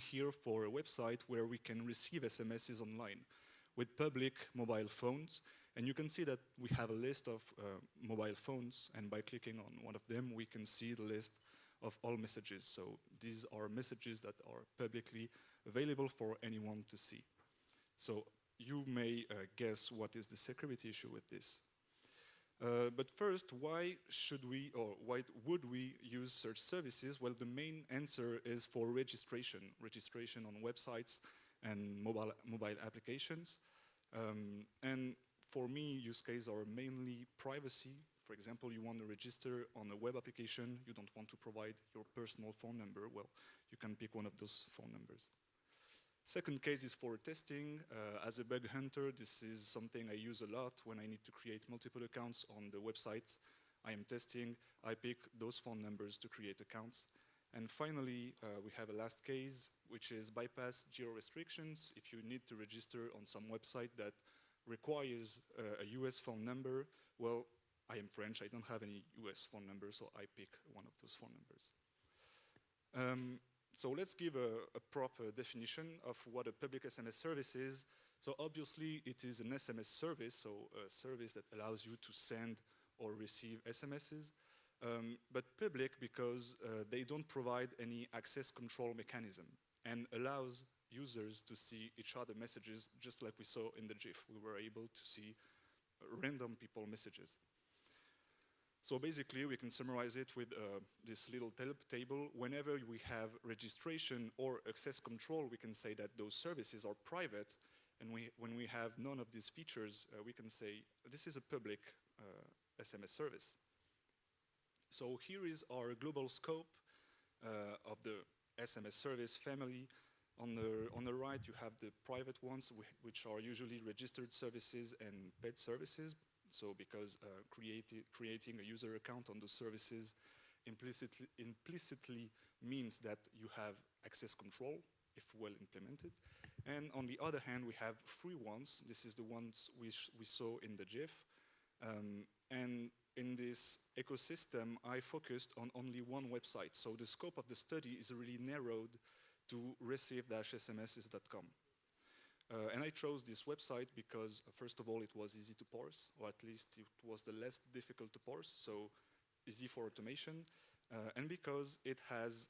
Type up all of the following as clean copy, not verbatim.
here for a website where we can receive SMSs online with public mobile phones. And you can see that we have a list of mobile phones, and by clicking on one of them, we can see the list of all messages. So these are messages that are publicly available for anyone to see. So you may guess what is the security issue with this. But first, why should we, or why would we use search services? Well, the main answer is for registration on websites and mobile applications. And for me, use cases are mainly privacy. For example, you want to register on a web application, you don't want to provide your personal phone number, well, you can pick one of those phone numbers. Second case is for testing. As a bug hunter, this is something I use a lot when I need to create multiple accounts on the website I am testing. I pick those phone numbers to create accounts. And finally, we have a last case, which is bypass geo restrictions. If you need to register on some website that requires a US phone number, well, I am French, I don't have any US phone number, so I pick one of those phone numbers. So let's give a proper definition of what a public SMS service is. So obviously it is an SMS service, so a service that allows you to send or receive SMSs, but public because they don't provide any access control mechanism and allows users to see each other messages, just like we saw in the GIF. We were able to see random people messages. So basically, we can summarize it with this little table. Whenever we have registration or access control, we can say that those services are private. And when we have none of these features, we can say this is a public SMS service. So here is our global scope of the SMS service family. On the right, you have the private ones, which are usually registered services and paid services. So because creating a user account on those services implicitly means that you have access control, if well implemented. And on the other hand, we have free ones. This is the ones we saw in the GIF. And in this ecosystem, I focused on only one website. So the scope of the study is really narrowed to receive-smss.com. And I chose this website because, first of all, it was easy to parse, or at least it was the less difficult to parse, so easy for automation, and because it has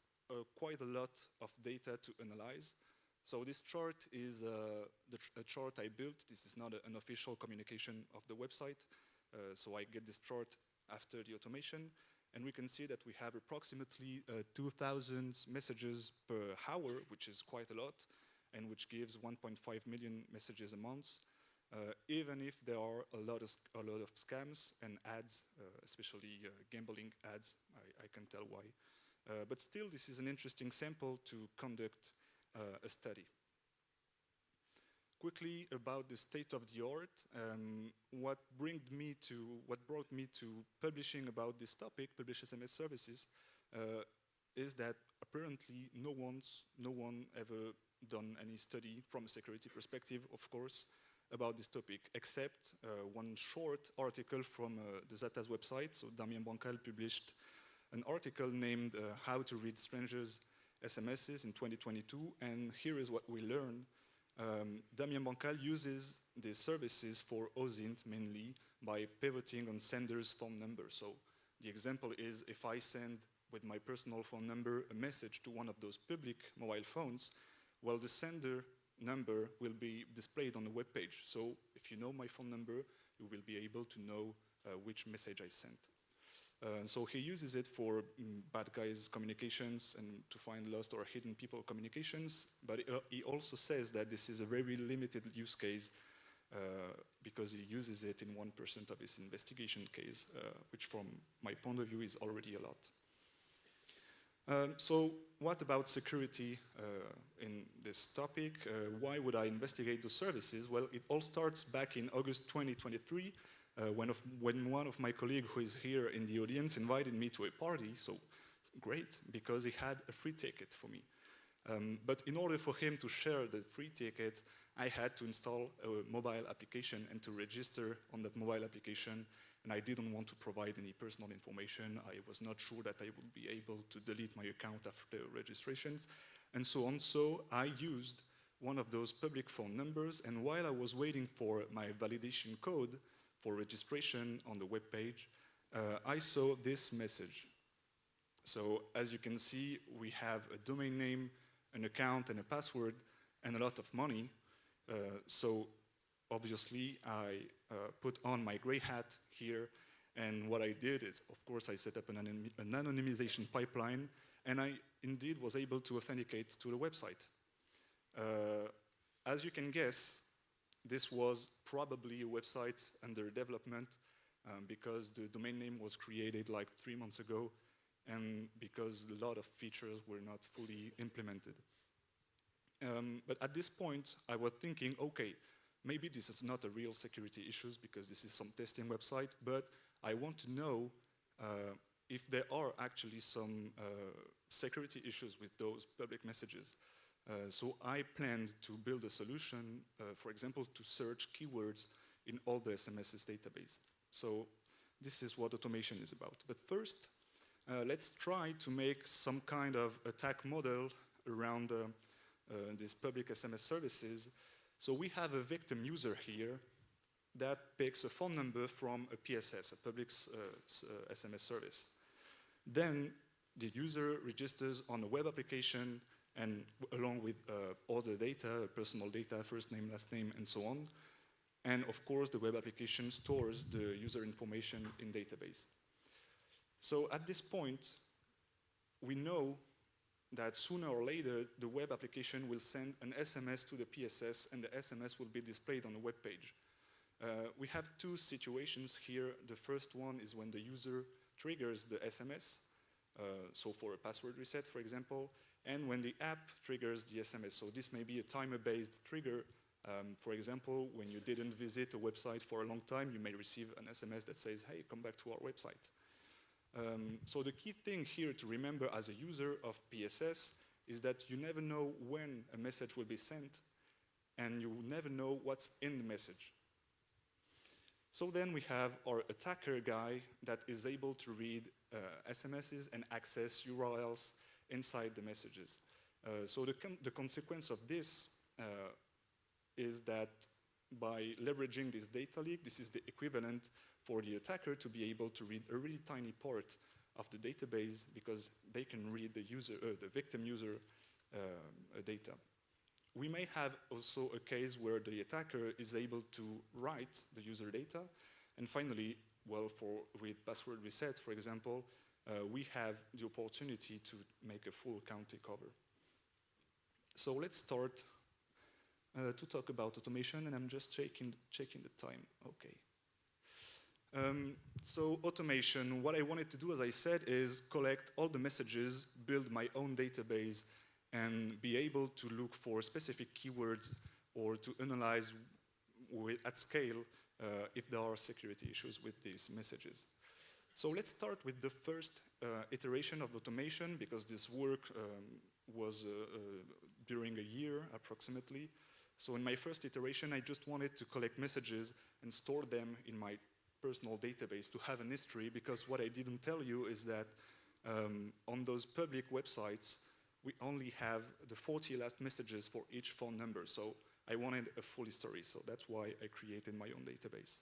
quite a lot of data to analyze. So this chart is a chart I built. This is not an official communication of the website, so I get this chart after the automation, and we can see that we have approximately 2,000 messages per hour, which is quite a lot, and which gives 1.5 million messages a month, even if there are a lot of scams and ads, especially gambling ads. I can tell why. But still, this is an interesting sample to conduct a study. Quickly about the state of the art, what brought me to publishing about this topic, publish SMS services, is that apparently no one ever done any study from a security perspective, of course, about this topic, except one short article from the Zata's website. So Damien Bancal published an article named How to Read Strangers' SMSs in 2022, and here is what we learned. Damien Bancal uses these services for OSINT mainly by pivoting on sender's phone number. So the example is if I send with my personal phone number a message to one of those public mobile phones, well, the sender number will be displayed on the web page. So if you know my phone number, you will be able to know which message I sent. So he uses it for bad guys communications and to find lost or hidden people communications, but he also says that this is a very limited use case because he uses it in 1% of his investigation case, which from my point of view is already a lot. So what about security in this topic? Why would I investigate those services? Well, it all starts back in August 2023 when one of my colleagues who is here in the audience invited me to a party, so great, because he had a free ticket for me. But in order for him to share the free ticket, I had to install a mobile application and to register on that mobile application, and I didn't want to provide any personal information. I was not sure that I would be able to delete my account after registrations. and so on. So I used one of those public phone numbers, and while I was waiting for my validation code for registration on the web page, I saw this message. So as you can see, we have a domain name, an account, and a password, and a lot of money. So obviously, I put on my gray hat here, and what I did is, of course, I set up an anonymization pipeline, and I indeed was able to authenticate to the website. As you can guess, this was probably a website under development because the domain name was created like 3 months ago, and because a lot of features were not fully implemented. But at this point, I was thinking, okay, maybe this is not a real security issue because this is some testing website, but I want to know if there are actually some security issues with those public messages. So I planned to build a solution, for example, to search keywords in all the SMS's database. So this is what automation is about. But first, let's try to make some kind of attack model around these public SMS services. So we have a victim user here that picks a phone number from a PSS, a public SMS service. Then the user registers on a web application and along with other data, personal data, first name, last name, and so on. And of course, the web application stores the user information in database. So at this point, we know that sooner or later, the web application will send an SMS to the PSS, and the SMS will be displayed on the web page. We have two situations here. The first one is when the user triggers the SMS, so for a password reset, for example, and when the app triggers the SMS. So this may be a timer-based trigger. For example, when you didn't visit a website for a long time, you may receive an SMS that says, hey, come back to our website. So the key thing here to remember as a user of PSS is that you never know when a message will be sent, and you never know what's in the message. So then we have our attacker guy that is able to read SMSs and access URLs inside the messages. So the consequence of this is that by leveraging this data leak, this is the equivalent for the attacker to be able to read a really tiny part of the database because they can read the victim user data. We may have also a case where the attacker is able to write the user data. And finally, well, with password reset, for example, we have the opportunity to make a full account takeover. So let's start to talk about automation, and I'm just checking the time. Okay. So automation, what I wanted to do, as I said, is collect all the messages, build my own database, and be able to look for specific keywords or to analyze at scale if there are security issues with these messages. So let's start with the first iteration of automation, because this work was during a year approximately. So in my first iteration, I just wanted to collect messages and store them in my personal database to have an history, because what I didn't tell you is that on those public websites, we only have the 40 last messages for each phone number. So I wanted a full history, so that's why I created my own database.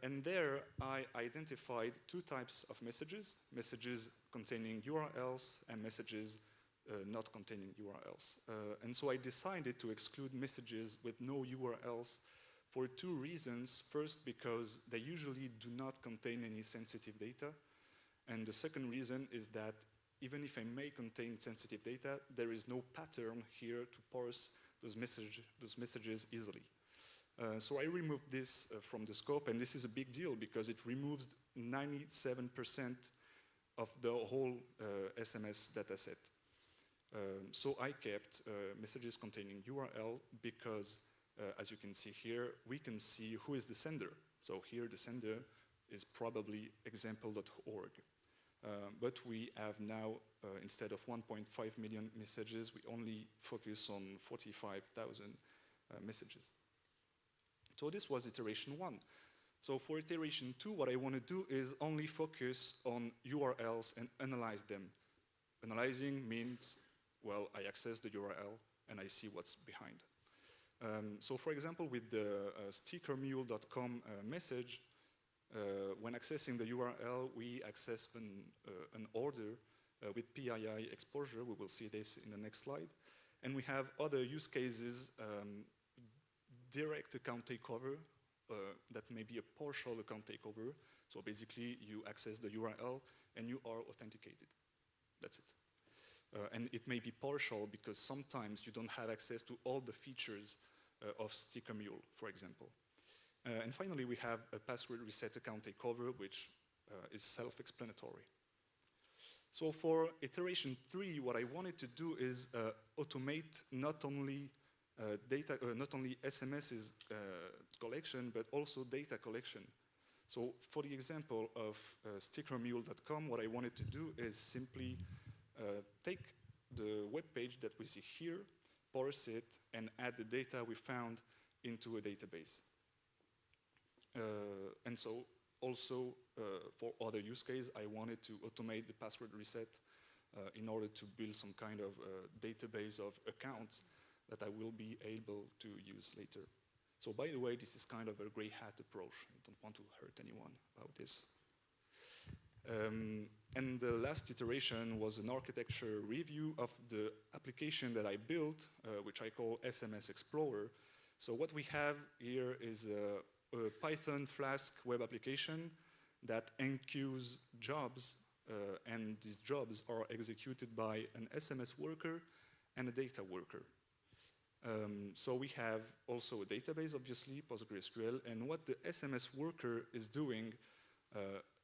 And there I identified two types of messages: messages containing URLs and messages not containing URLs. And so I decided to exclude messages with no URLs for two reasons. First, because they usually do not contain any sensitive data. And the second reason is that even if I may contain sensitive data, there is no pattern here to parse those messages easily. So I removed this from the scope, and this is a big deal because it removes 97% of the whole SMS dataset. So I kept messages containing URL because, as you can see here, we can see who is the sender. So here the sender is probably example.org. But we have now, instead of 1.5 million messages, we only focus on 45,000 messages. So this was iteration 1. So for iteration 2, what I want to do is only focus on URLs and analyze them. Analyzing means well, I access the URL and I see what's behind. So for example, with the stickermule.com message, when accessing the URL, we access an order with PII exposure. We will see this in the next slide. And we have other use cases, direct account takeover, that may be a partial account takeover. So basically, you access the URL and you are authenticated. That's it. And it may be partial because sometimes you don't have access to all the features of Sticker Mule, for example. And finally, we have a password reset account takeover, which is self-explanatory. So for iteration 3, what I wanted to do is automate not only SMS's collection, but also data collection. So for the example of stickermule.com, what I wanted to do is simply take the web page that we see here, parse it, and add the data we found into a database. And so also for other use case, I wanted to automate the password reset in order to build some kind of database of accounts that I will be able to use later. So by the way, this is kind of a gray hat approach. I don't want to hurt anyone about this. And the last iteration was an architecture review of the application that I built, which I call SMS Explorer. So what we have here is a Python Flask web application that enqueues jobs, and these jobs are executed by an SMS worker and a data worker. So we have also a database, obviously, PostgreSQL, and what the SMS worker is doing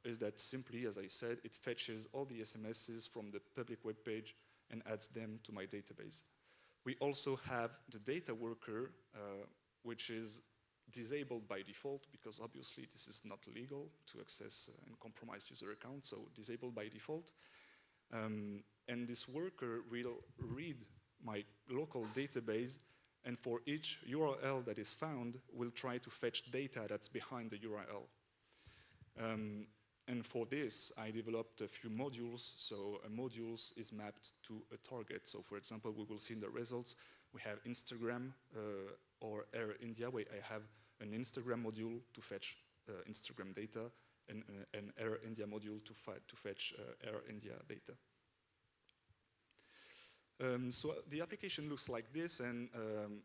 is that simply, as I said, it fetches all the SMSs from the public web page and adds them to my database. We also have the data worker, which is disabled by default, because obviously this is not legal to access and compromise user accounts, so disabled by default. And this worker will read my local database, and for each URL that is found, we'll try to fetch data that's behind the URL. And for this, I developed a few modules. So a modules is mapped to a target. So for example, we will see in the results, we have Instagram or Air India, where I have an Instagram module to fetch Instagram data, and an Air India module to fetch Air India data. So the application looks like this, and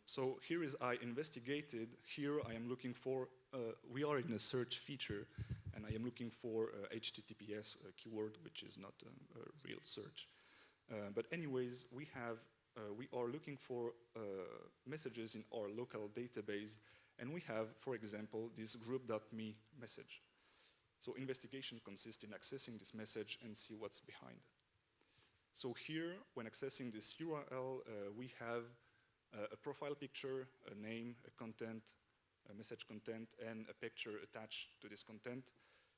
so here is I investigated. Here I am looking for, we are in a search feature, and I am looking for HTTPS keyword, which is not a real search. But anyways, we are looking for messages in our local database, and we have, for example, this group.me message. So investigation consists in accessing this message and see what's behind. So here, when accessing this URL, we have a profile picture, a name, a content, a message content, and a picture attached to this content.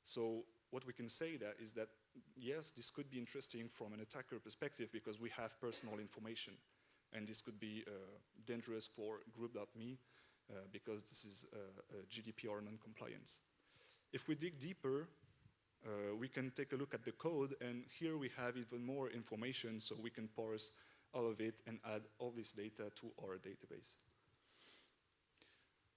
So what we can say that is that, yes, this could be interesting from an attacker perspective because we have personal information. And this could be dangerous for group.me because this is GDPR non-compliance. If we dig deeper, we can take a look at the code, and here we have even more information, so we can parse all of it and add all this data to our database.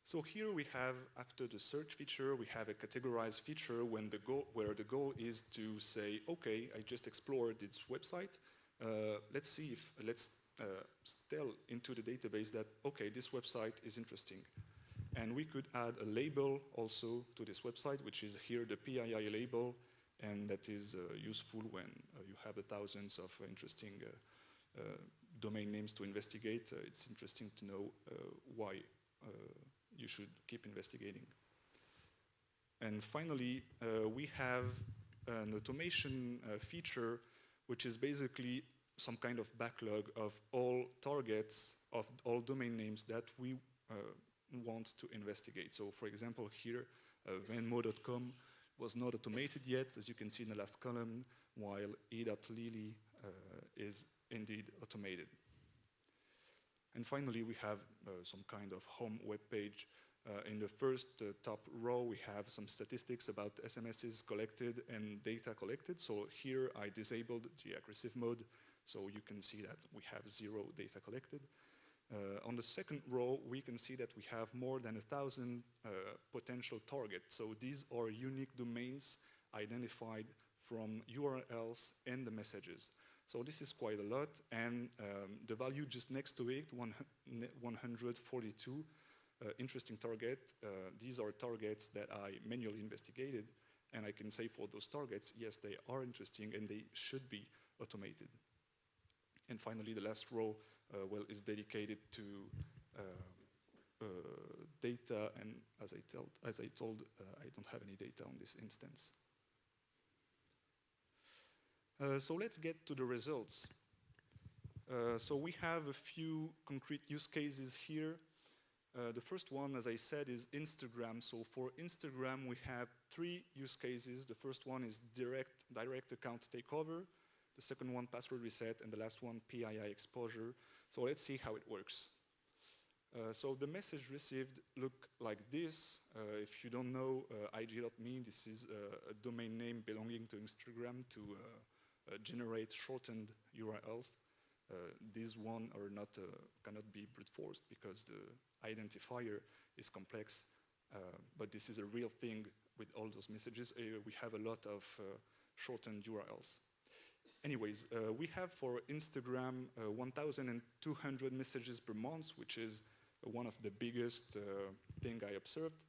So here we have, after the search feature, we have a categorize feature where the goal is to say, okay, I just explored this website. Let's tell into the database that, okay, this website is interesting. And we could add a label also to this website, which is here the PII label, and that is useful when you have thousands of interesting domain names to investigate. It's interesting to know why you should keep investigating. And finally, we have an automation feature, which is basically some kind of backlog of all targets, of all domain names that we want to investigate. So for example, here, venmo.com was not automated yet, as you can see in the last column, while e.lily is indeed automated. And finally, we have some kind of home web page. In the first top row, we have some statistics about SMSs collected and data collected. So here I disabled the aggressive mode, So you can see that we have 0 data collected. On the second row, we can see that we have more than 1,000 potential targets. So these are unique domains identified from URLs and the messages. So this is quite a lot, and the value just next to it, 142, interesting target. These are targets that I manually investigated, and I can say for those targets, yes, they are interesting and they should be automated. And finally, the last row, well, is dedicated to data, and as I told, I don't have any data on this instance. So let's get to the results. So we have a few concrete use cases here. The first one, as I said, is Instagram. So for Instagram, we have 3 use cases. The first one is direct account takeover. The second one, password reset, and the last one, PII exposure. So let's see how it works. So the message received look like this. If you don't know ig.me, this is a domain name belonging to Instagram to generate shortened URLs. These one are not cannot be brute forced because the identifier is complex. But this is a real thing with all those messages. We have a lot of shortened URLs. Anyways, we have for Instagram 1,200 messages per month, which is one of the biggest thing I observed.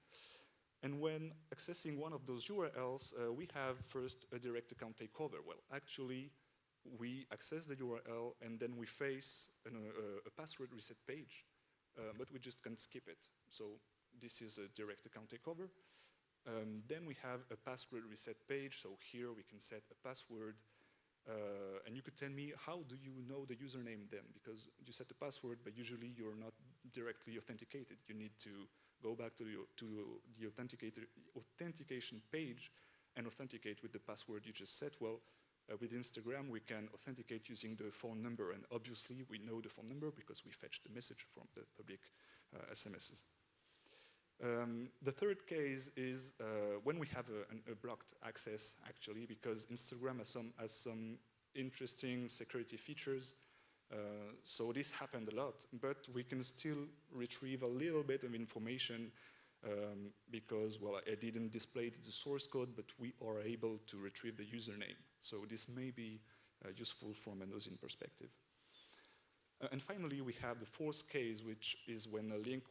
And when accessing one of those URLs, we have first a direct account takeover. Well, actually, we access the URL and then we face a password reset page, but we just can't skip it. So this is a direct account takeover. Then we have a password reset page. So here we can set a password. And you could tell me, how do you know the username then? Because you set the password, but usually you're not directly authenticated. You need to go back to the authentication page and authenticate with the password you just set. Well, with Instagram, we can authenticate using the phone number, and obviously we know the phone number because we fetched the message from the public SMSs. The third case is when we have a blocked access, actually, because Instagram has some interesting security features. So this happened a lot, but we can still retrieve a little bit of information because, well, I didn't display the source code, but we are able to retrieve the username. So this may be useful from a nosing perspective. And finally, we have the fourth case, which is when a link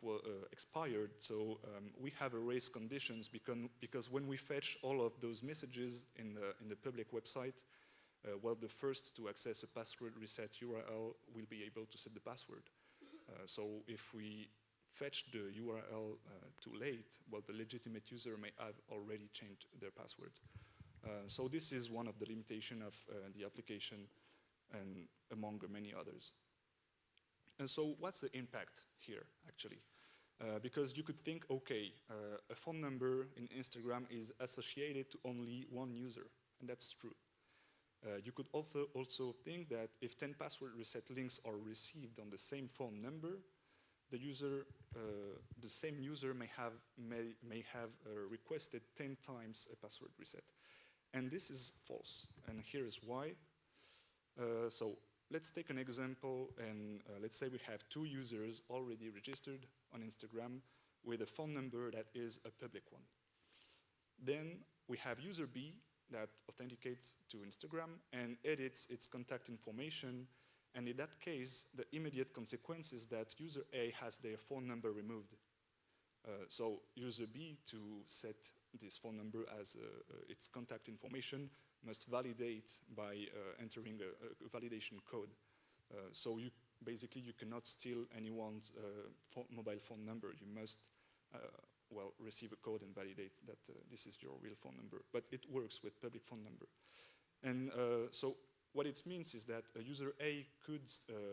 expired. So we have erased conditions because when we fetch all of those messages in the public website, well, the first to access a password reset URL will be able to set the password. So if we fetch the URL too late, well, the legitimate user may have already changed their password. So this is one of the limitations of the application, and among many others. And so what's the impact here, actually? Because you could think, okay, a phone number in Instagram is associated to only one user, and that's true. You could also think that if 10 password reset links are received on the same phone number, the same user may have requested 10 times a password reset. And this is false, and here is why. So let's take an example, and let's say we have 2 users already registered on Instagram with a phone number that is a public one. Then we have user B that authenticates to Instagram and edits its contact information, and in that case, the immediate consequence is that user A has their phone number removed. So user B, to set this phone number as its contact information, must validate by entering a validation code. So basically you cannot steal anyone's mobile phone number. You must well, receive a code and validate that this is your real phone number. But it works with public phone number. And so what it means is that a user A could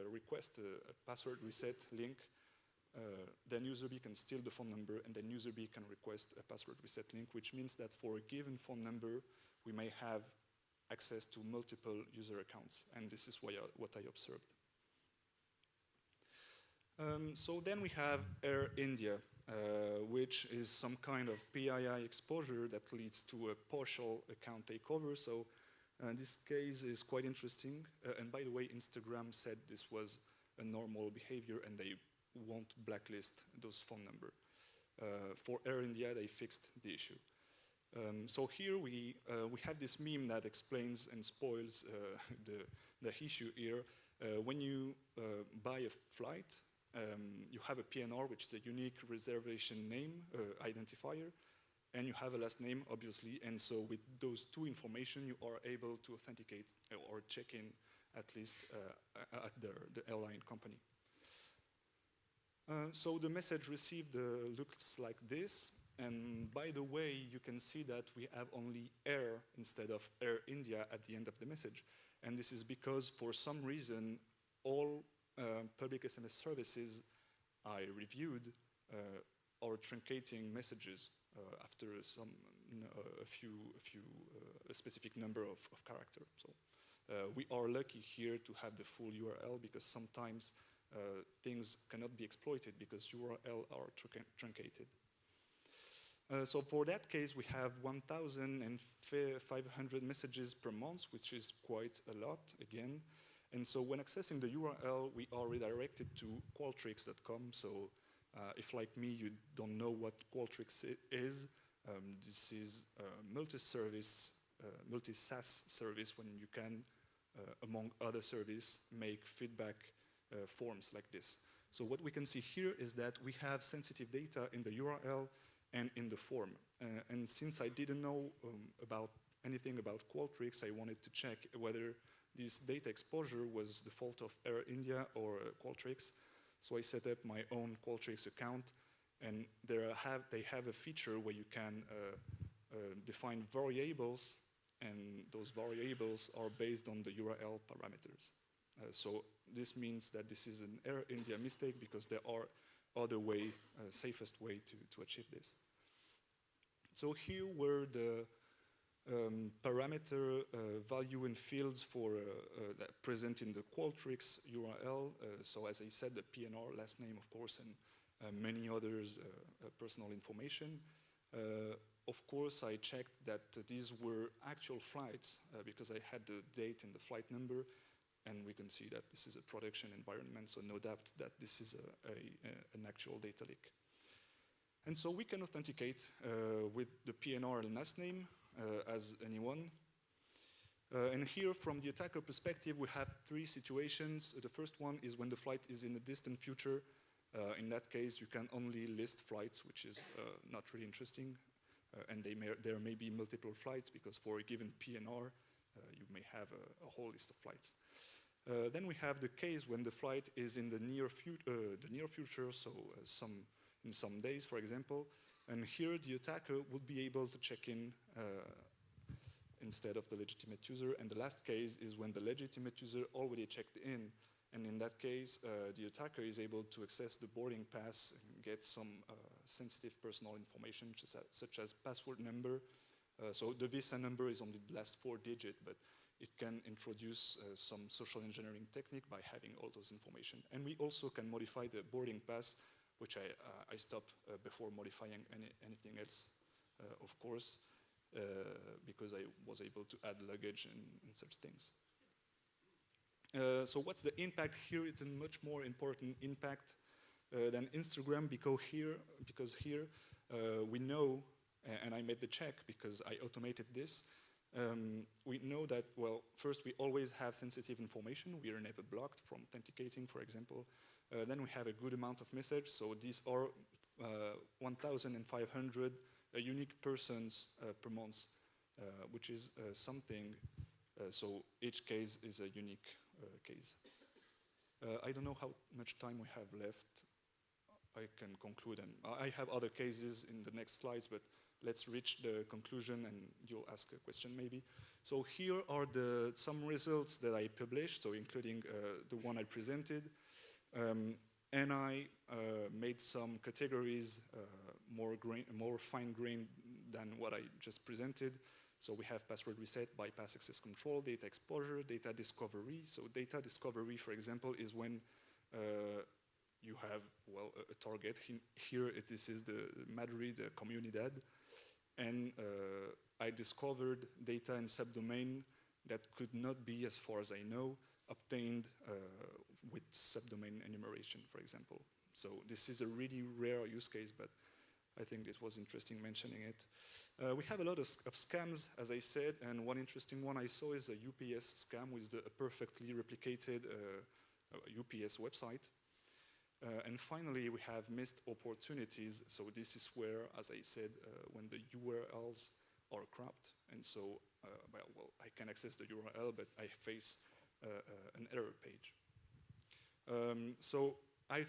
request a password reset link, then user B can steal the phone number, and then user B can request a password reset link, which means that for a given phone number, we may have access to multiple user accounts, and this is what I observed. So then we have Air India, which is some kind of PII exposure that leads to a partial account takeover. So This case is quite interesting. And by the way, Instagram said this was a normal behavior and they won't blacklist those phone numbers. For Air India, they fixed the issue. So here we have this meme that explains and spoils the issue here. When you buy a flight, you have a PNR, which is a unique reservation name identifier, and you have a last name, obviously. And so with those two information, you are able to authenticate or check in at least at the airline company. So the message received looks like this. And by the way, you can see that we have only Air instead of Air India at the end of the message. And this is because for some reason, all public SMS services I reviewed are truncating messages after a specific number of characters. So we are lucky here to have the full URL because sometimes things cannot be exploited because URL are truncated. So for that case, we have 1,500 messages per month, which is quite a lot, again. And so when accessing the URL, we are redirected to Qualtrics.com. So if, like me, you don't know what Qualtrics is, this is a multi-service, multi-SaaS service when you can, among other services, make feedback forms like this. So what we can see here is that we have sensitive data in the URL and in the form. And since I didn't know anything about Qualtrics, I wanted to check whether this data exposure was the fault of Air India or Qualtrics. So I set up my own Qualtrics account, and they have a feature where you can define variables, and those variables are based on the URL parameters. So this means that this is an Air India mistake because there are other safest way to achieve this. So here were the parameter value and fields for that present in the Qualtrics URL. So as I said, the PNR, last name, of course, and many others personal information. Of course, I checked that these were actual flights because I had the date and the flight number, and we can see that this is a production environment, so no doubt that this is an actual data leak. And so we can authenticate with the PNR and last name as anyone. And here, from the attacker perspective, we have three situations. The first one is when the flight is in the distant future. In that case, you can only list flights, which is not really interesting. And there may be multiple flights, because for a given PNR, you may have a whole list of flights. Then we have the case when the flight is in the near future, so in some days, for example. And here, the attacker would be able to check in instead of the legitimate user. And the last case is when the legitimate user already checked in. And in that case, the attacker is able to access the boarding pass and get some sensitive personal information, such as password number. So the visa number is only the last 4 digits, but it can introduce some social engineering technique by having all those information. And we also can modify the boarding pass, which I stopped before modifying anything else, of course, because I was able to add luggage and such things. So what's the impact here? It's a much more important impact than Instagram, because here we know, and I made the check because I automated this, we know that, well, first we always have sensitive information. We are never blocked from authenticating, for example. Then we have a good amount of message. So these are 1,500 unique persons per month, which is something. So each case is a unique case. I don't know how much time we have left. I can conclude, and I have other cases in the next slides, but let's reach the conclusion and you'll ask a question maybe. So here are some results that I published, so including the one I presented. And I made some categories more fine-grained than what I just presented. So we have password reset, bypass access control, data exposure, data discovery. So data discovery, for example, is when you have, well, a target. Here, this is the Madrid Comunidad. And I discovered data in subdomain that could not be, as far as I know, obtained with subdomain enumeration, for example. So this is a really rare use case, but I think it was interesting mentioning it. We have a lot of scams, as I said, and one interesting one I saw is a UPS scam with a perfectly replicated UPS website. And finally, we have missed opportunities. So this is where, as I said, when the URLs are cropped, and so, well, I can access the URL, but I face an error page. So I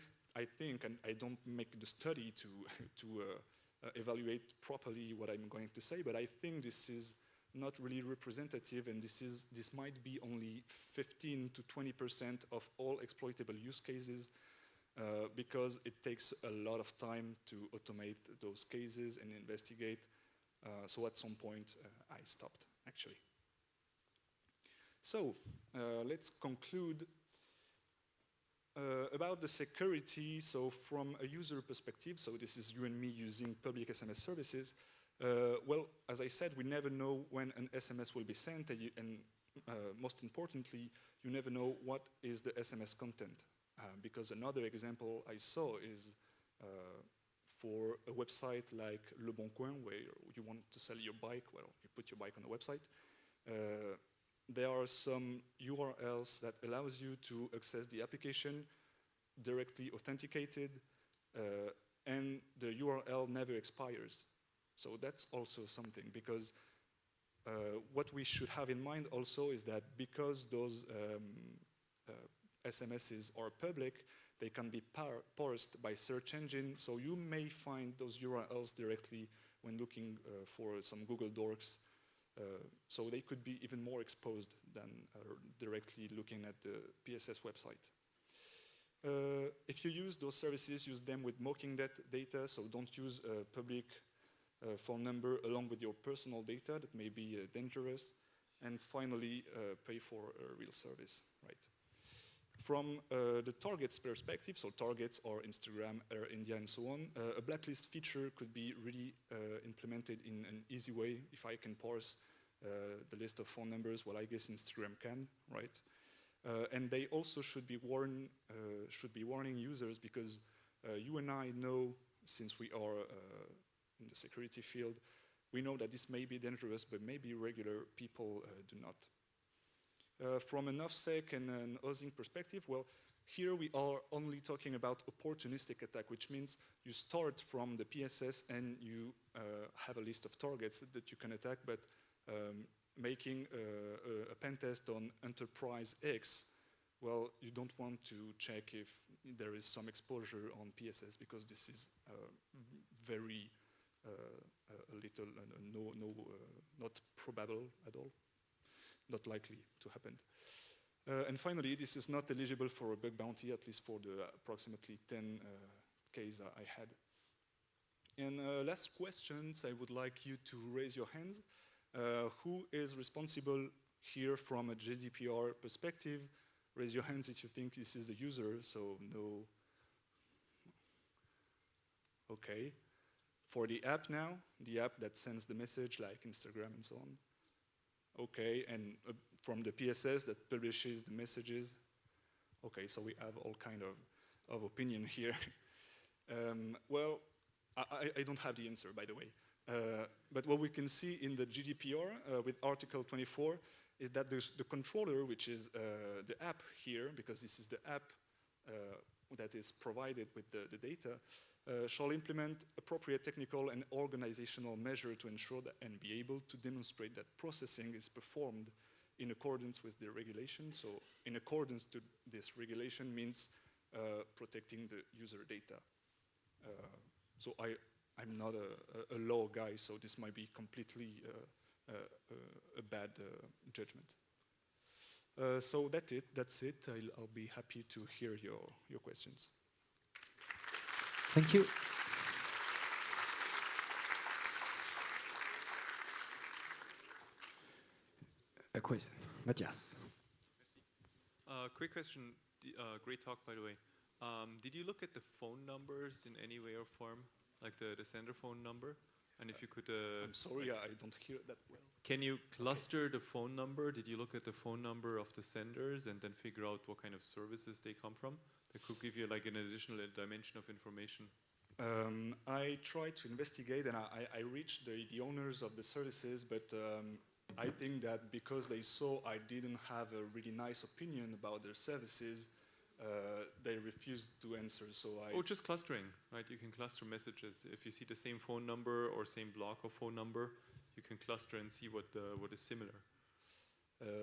think, and I don't make the study to evaluate properly what I'm going to say, but I think this is not really representative, and this might be only 15 to 20% of all exploitable use cases, because it takes a lot of time to automate those cases and investigate. So at some point, I stopped, actually. So let's conclude about the security. So from a user perspective, so this is you and me using public SMS services. Well, as I said, we never know when an SMS will be sent, and most importantly, you never know what is the SMS content. Because another example I saw is for a website like Le Bon Coin, where you want to sell your bike, well, you put your bike on the website. There are some URLs that allows you to access the application directly authenticated, and the URL never expires. So that's also something, because what we should have in mind also is that because those SMSs are public, they can be parsed by search engine, so you may find those URLs directly when looking for some Google Docs. So they could be even more exposed than directly looking at the PSS website. If you use those services, use them with mocking data, so don't use a public phone number along with your personal data. That may be dangerous. And finally, pay for a real service, right? From the targets perspective, so targets are Instagram, Air India, and so on, a blacklist feature could be really implemented in an easy way. If I can parse the list of phone numbers, well, I guess Instagram can, right? And they also should be warning users, because you and I know, since we are in the security field, we know that this may be dangerous, but maybe regular people do not. From an OffSec and an OSINT perspective, well, here we are only talking about opportunistic attack, which means you start from the PSS and you have a list of targets that you can attack, but making a pen test on Enterprise X, well, you don't want to check if there is some exposure on PSS, because this is very little, not probable at all. Not likely to happen. And finally, this is not eligible for a bug bounty, at least for the approximately 10 cases I had. And last questions, I would like you to raise your hands. Who is responsible here from a GDPR perspective? Raise your hands if you think this is the user, so no. Okay. For the app now, the app that sends the message like Instagram and so on. Okay, and from the PSS that publishes the messages. Okay, so we have all kind of opinion here. Well, I don't have the answer, by the way. But what we can see in the GDPR with Article 24 is that the controller, which is the app here, because this is the app that is provided with the data, shall implement appropriate technical and organizational measure to ensure that and be able to demonstrate that processing is performed in accordance with the regulation. So in accordance to this regulation means protecting the user data. So I'm not a law guy, so this might be completely a bad judgment. So that's it. I'll be happy to hear your questions. Thank you. A question. Matthias. Quick question. Great talk, by the way. Did you look at the phone numbers in any way or form, like the sender phone number? And if you could, I'm sorry, I don't hear that well. can you cluster the phone number? Did you look at the phone number of the senders and then figure out what kind of services they come from? That could give you like an additional dimension of information. I tried to investigate, and I reached the owners of the services, but I think that because they saw I didn't have a really nice opinion about their services, they refused to answer. So Oh, just clustering, right? You can cluster messages. If you see the same phone number or same block of phone number, you can cluster and see what is similar.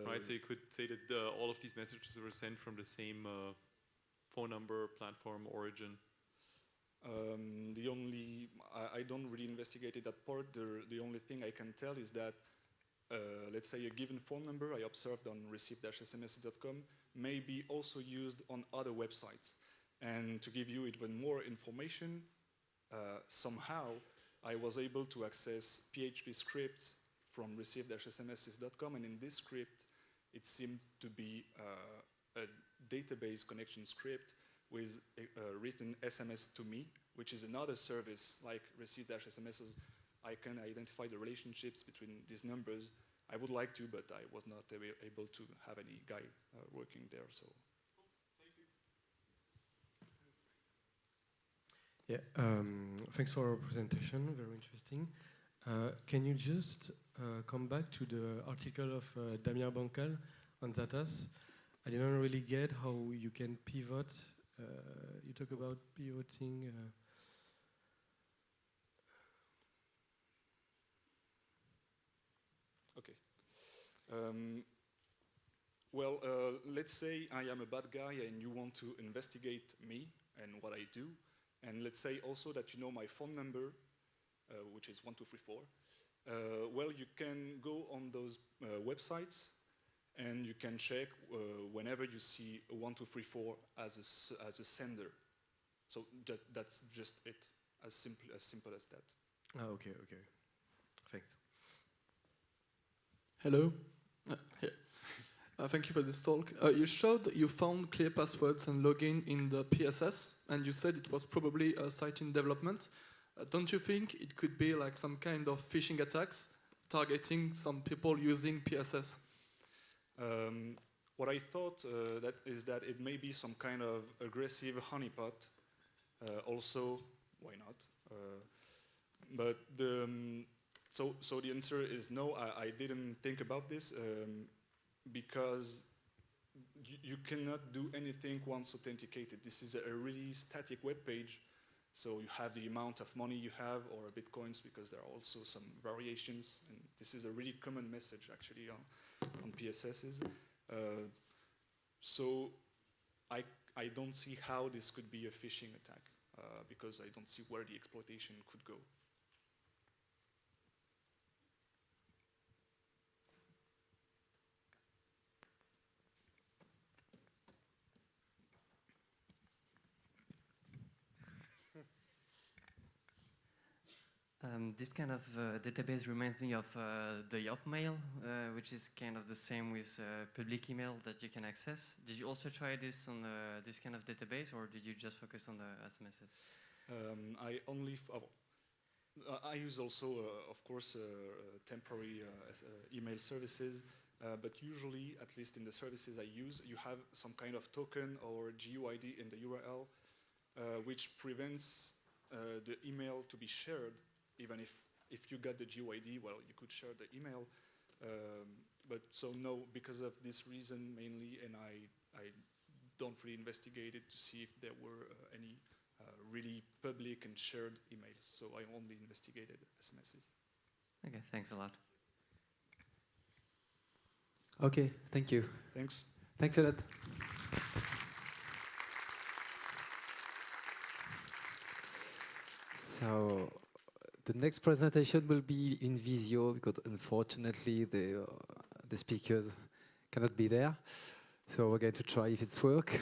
Right, so you could say that all of these messages were sent from the same phone number, platform, origin. I don't really investigated that part. The only thing I can tell is that, let's say a given phone number I observed on receive-sms.com may be also used on other websites. And to give you even more information, somehow I was able to access PHP scripts from receive-sms.com, and in this script it seemed to be a database connection script with written SMS to me, which is another service like receive-SMSs. I can identify the relationships between these numbers. I would like to, but I was not able to have any guy working there. So. Yeah, thanks for your presentation, very interesting. Can you just come back to the article of Damien Bancal on Zatas? I didn't really get how you can pivot. You talk about pivoting. Okay. Well, let's say I am a bad guy and you want to investigate me and what I do. And let's say also that you know my phone number, which is 1234. Well, you can go on those websites and you can check whenever you see 1234 as a sender. So that's just it, as simple as that. Oh, okay, okay. Thanks. Hello. Thank you for this talk. You showed you found clear passwords and login in the PSS, and you said it was probably a site in development. Don't you think it could be like some kind of phishing attacks targeting some people using PSS? What I thought is that it may be some kind of aggressive honeypot. Also, why not? But so the answer is no. I didn't think about this because you cannot do anything once authenticated. This is a really static web page. So you have the amount of money you have or bitcoins, because there are also some variations. And this is a really common message actually on PSSs. So I don't see how this could be a phishing attack because I don't see where the exploitation could go. This kind of database reminds me of the Yelp mail, which is kind of the same with public email that you can access. Did you also try this on this kind of database, or did you just focus on the SMSs? I use also, of course, temporary email services, but usually, at least in the services I use, you have some kind of token or GUID in the URL, which prevents the email to be shared. Even if you got the GUID, well, you could share the email. But so no, because of this reason mainly, and I don't really investigate it to see if there were any really public and shared emails. So I only investigated SMSs. Okay, thanks a lot. Okay, thank you. Thanks. Thanks a lot. So the next presentation will be in Visio because unfortunately the speakers cannot be there. So we're going to try if it's work.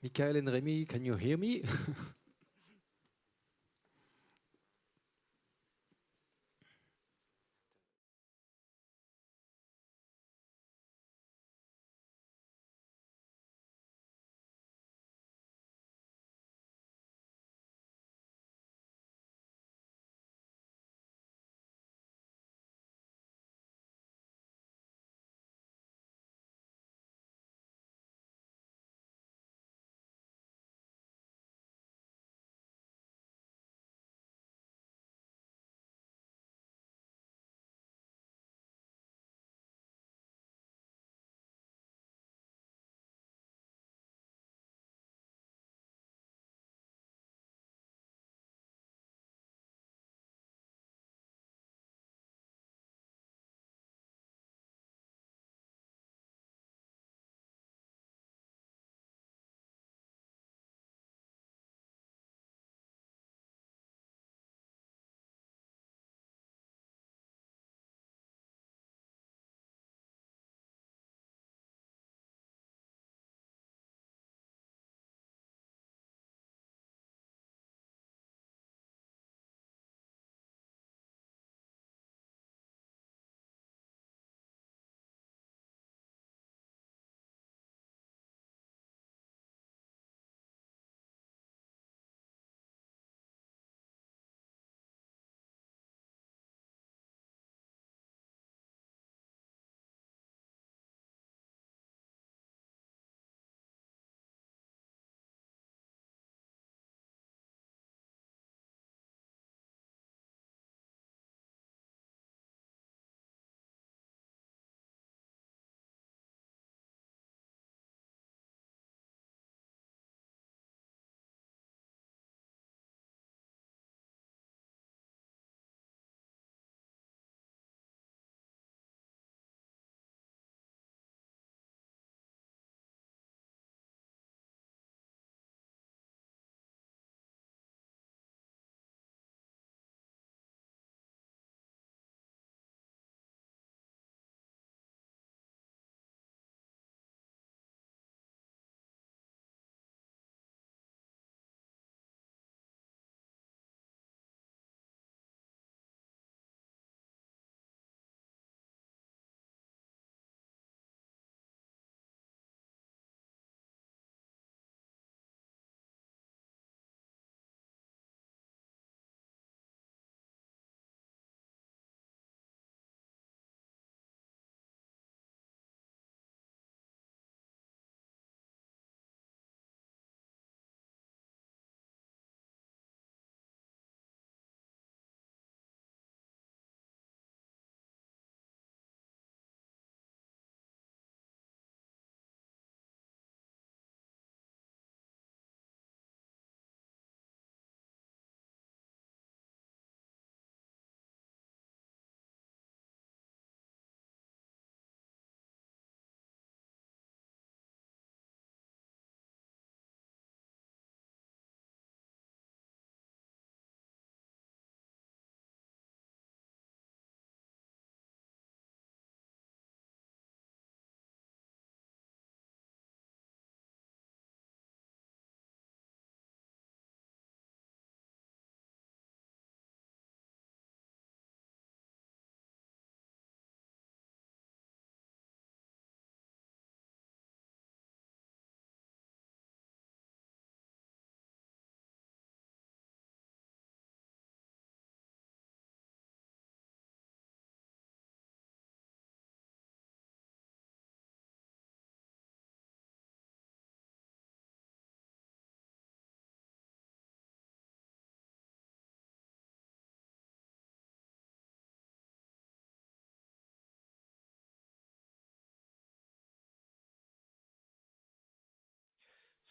Michael and Remy, can you hear me?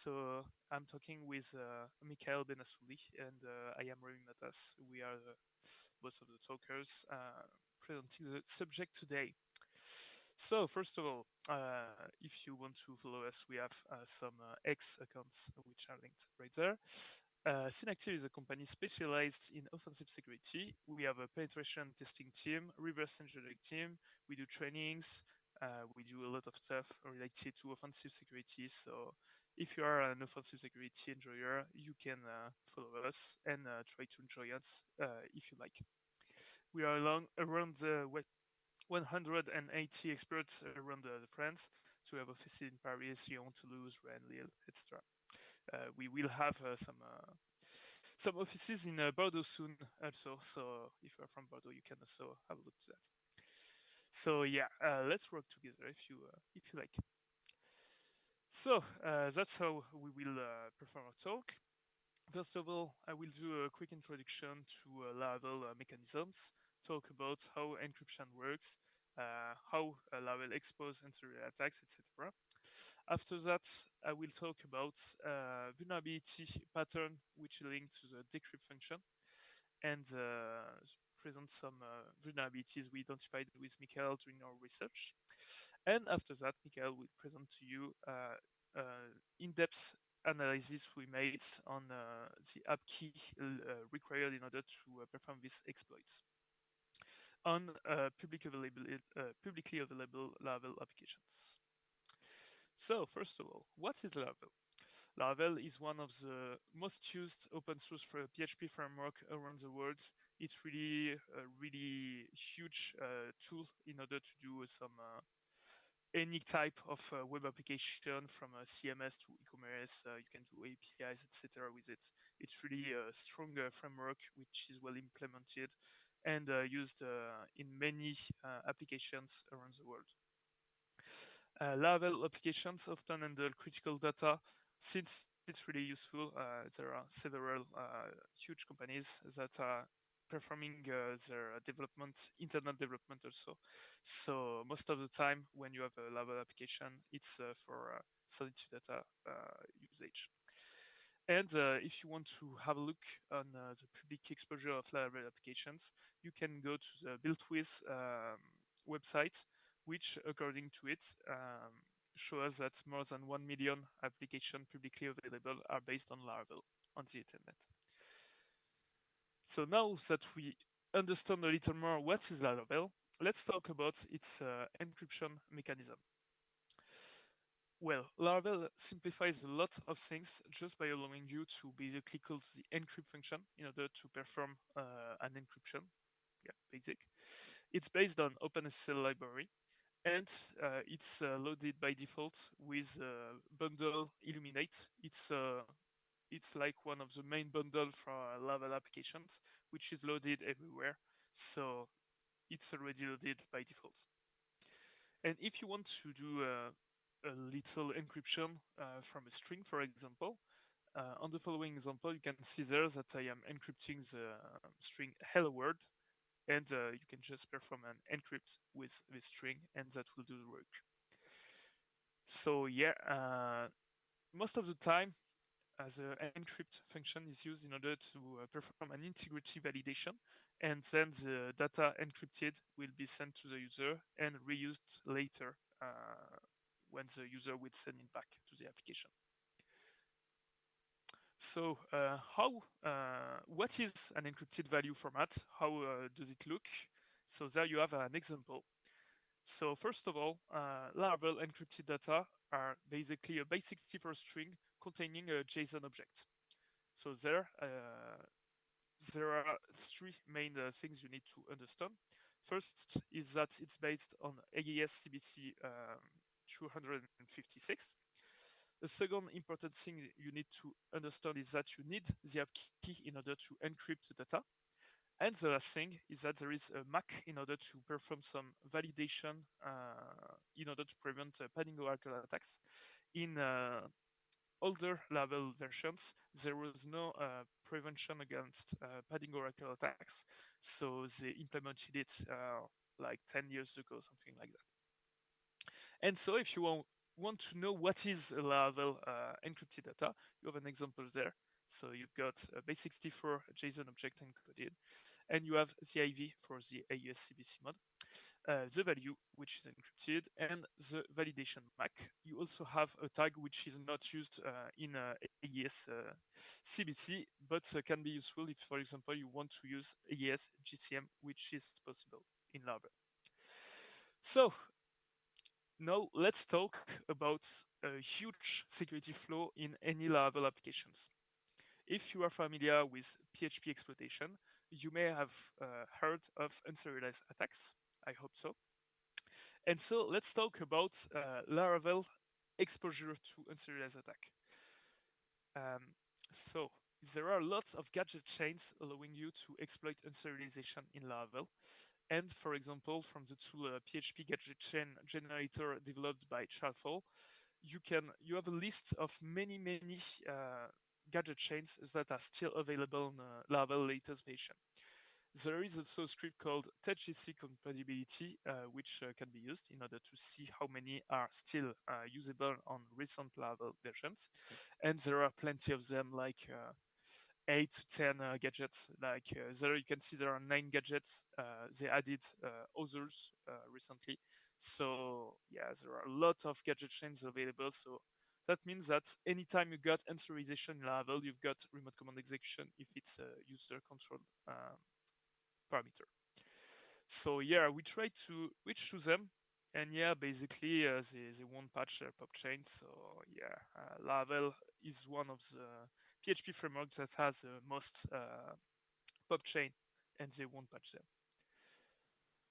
So I'm talking with Mikhail Benassouli and I am Remy Matas. We are both of the talkers presenting the subject today. So first of all, if you want to follow us, we have some X accounts which are linked right there. Synactive is a company specialized in offensive security. We have a penetration testing team, reverse engineering team. We do trainings. We do a lot of stuff related to offensive security. So if you are an offensive security enjoyer, you can follow us and try to enjoy us if you like. We are around 180 experts around France. So we have offices in Paris, Lyon, Toulouse, Rennes, Lille, etc. We will have some offices in Bordeaux soon also. So if you are from Bordeaux, you can also have a look to that. So yeah, let's work together if you like. So that's how we will perform our talk. First of all, I will do a quick introduction to Laravel mechanisms, talk about how encryption works, how Laravel expose anti-malware attacks, etc. After that, I will talk about vulnerability pattern, which is linked to the decrypt function, and present some vulnerabilities we identified with Mikhail during our research. And after that, Mikhail will present to you in-depth analysis we made on the app key required in order to perform these exploits on publicly available Laravel applications. So first of all, what is Laravel? Laravel is one of the most used open source for PHP framework around the world. It's really a really huge tool in order to do some any type of web application from CMS to e-commerce. You can do APIs, etc. with it. It's really a strong framework which is well implemented and used in many applications around the world. Laravel applications often handle critical data. Since it's really useful, there are several huge companies that are performing their development, internal development also. So most of the time when you have a Laravel application, it's for sensitive data usage. And if you want to have a look on the public exposure of Laravel applications, you can go to the BuiltWith website, which, according to it, shows that more than 1 million applications publicly available are based on Laravel on the internet. So now that we understand a little more what is Laravel, let's talk about its encryption mechanism. Well, Laravel simplifies a lot of things just by allowing you to basically call the encrypt function in order to perform an encryption. Yeah, basic. It's based on OpenSSL library, and it's loaded by default with bundle Illuminate. It's like one of the main bundle for Laravel applications, which is loaded everywhere. So it's already loaded by default. And if you want to do a little encryption from a string, for example, on the following example, you can see there that I am encrypting the string hello world, and you can just perform an encrypt with this string, and that will do the work. So yeah, most of the time, the encrypt function is used in order to perform an integrity validation, and then the data encrypted will be sent to the user and reused later when the user will send it back to the application. So what is an encrypted value format? How does it look? So there you have an example. So first of all, Laravel encrypted data are basically a basic cipher string containing a JSON object. So there are three main things you need to understand. First is that it's based on AES CBC 256. The second important thing you need to understand is that you need the app key in order to encrypt the data. And the last thing is that there is a MAC in order to perform some validation in order to prevent padding oracle attacks. In older Laravel versions, there was no prevention against padding oracle attacks, so they implemented it like 10 years ago, something like that. And so if you want to know what is a Laravel encrypted data, you have an example there. So you've got a base64 JSON object encoded, and you have the IV for the AES CBC mode, the value which is encrypted, and the validation MAC. You also have a tag which is not used in AES CBC, but can be useful if, for example, you want to use AES GCM, which is possible in Laravel. So now let's talk about a huge security flaw in any Laravel applications. If you are familiar with PHP exploitation, you may have heard of unserialized attacks. I hope so. And so let's talk about Laravel exposure to unserialized attack. So there are lots of gadget chains allowing you to exploit unserialization in Laravel. And for example, from the tool PHP gadget chain generator developed by Charlefall, you have a list of many gadget chains that are still available in Laravel latest version. There is also a script called THCon compatibility, which can be used in order to see how many are still usable on recent Laravel versions. And there are plenty of them, like 8 to 10 gadgets. Like there you can see there are 9 gadgets. They added others recently. So yeah, there are a lot of gadget chains available. So that means that anytime you got authorization in Laravel, you've got remote command execution if it's a user controlled parameter. So yeah, we try to reach to them, and yeah, basically they won't patch their pub chain. So yeah, Laravel is one of the PHP frameworks that has the most pub chain, and they won't patch them.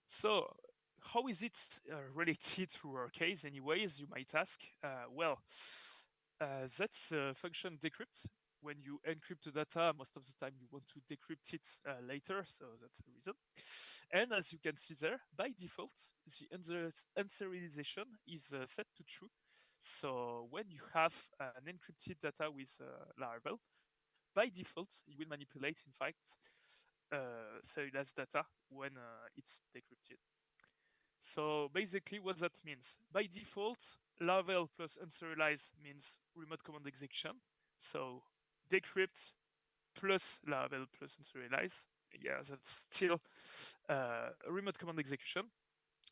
So how is it related to our case anyways, you might ask? Well, that's a function decrypt. When you encrypt the data, most of the time you want to decrypt it later, so that's the reason. And as you can see there, by default, the unserialization is set to true. So when you have an encrypted data with Laravel, by default, you will manipulate, in fact, serialized data when it's decrypted. So basically what that means, by default, Laravel plus unserialize means remote command execution. So decrypt plus Laravel plus unserialize. Yeah, that's still a remote command execution.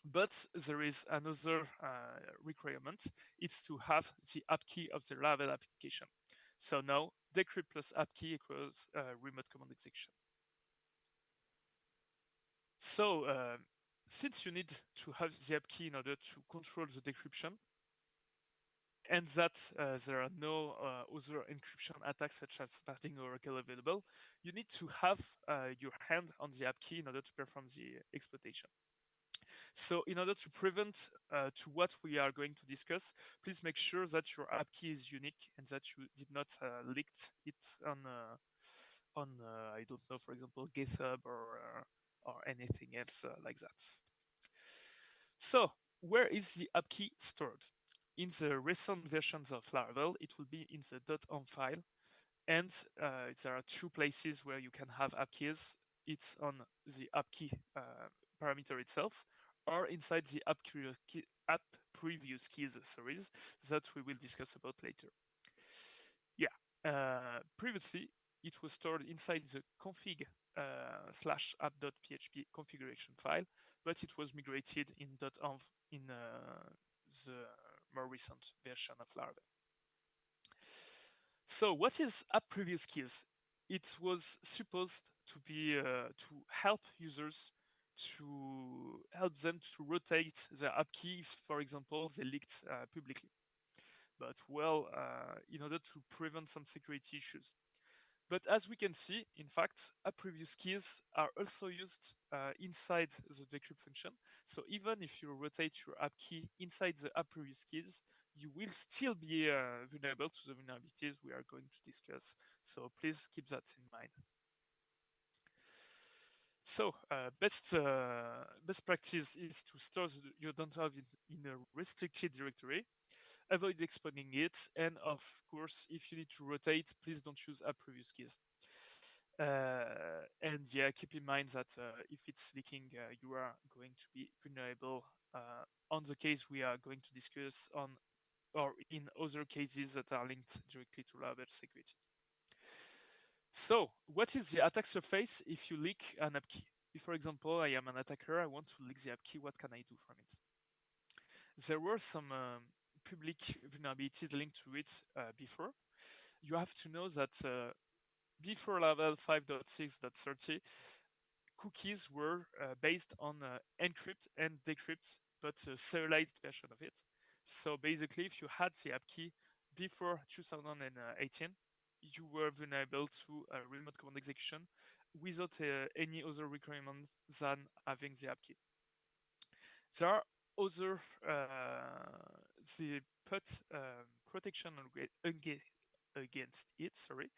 But there is another requirement. It's to have the app key of the Laravel application. So now decrypt plus app key equals remote command execution. So since you need to have the app key in order to control the decryption, and that there are no other encryption attacks such as parting oracle available, you need to have your hand on the app key in order to perform the exploitation. So in order to prevent to what we are going to discuss, please make sure that your app key is unique and that you did not leak it on I don't know, for example, GitHub or anything else like that. So where is the app key stored? In the recent versions of Laravel, it will be in the .env file, and there are 2 places where you can have app keys. It's on the app key parameter itself, or inside the app previous keys series that we will discuss about later. Yeah, previously it was stored inside the config /app.php configuration file, but it was migrated in .env in the more recent version of Laravel. So what is app previous keys? It was supposed to be to help users to help them to rotate their app key if, for example, they leaked publicly. But well, in order to prevent some security issues. But as we can see, in fact, app previous keys are also used inside the decrypt function. So even if you rotate your app key inside the app previous keys, you will still be vulnerable to the vulnerabilities we are going to discuss. So please keep that in mind. So best practice is to store your .env in a restricted directory. Avoid exporting it, and of course, if you need to rotate, please don't use app previous keys. And yeah, keep in mind that if it's leaking, you are going to be vulnerable on the case we are going to discuss on or in other cases that are linked directly to Laravel security. So, what is the attack surface if you leak an app key? If, for example, I am an attacker, I want to leak the app key, what can I do from it? There were some public vulnerabilities linked to it before. You have to know that before Laravel 5.6.30, cookies were based on encrypt and decrypt, but a serialized version of it. So basically, if you had the app key before 2018, you were vulnerable to remote command execution without any other requirement than having the app key. There are other the put protection against it, sorry,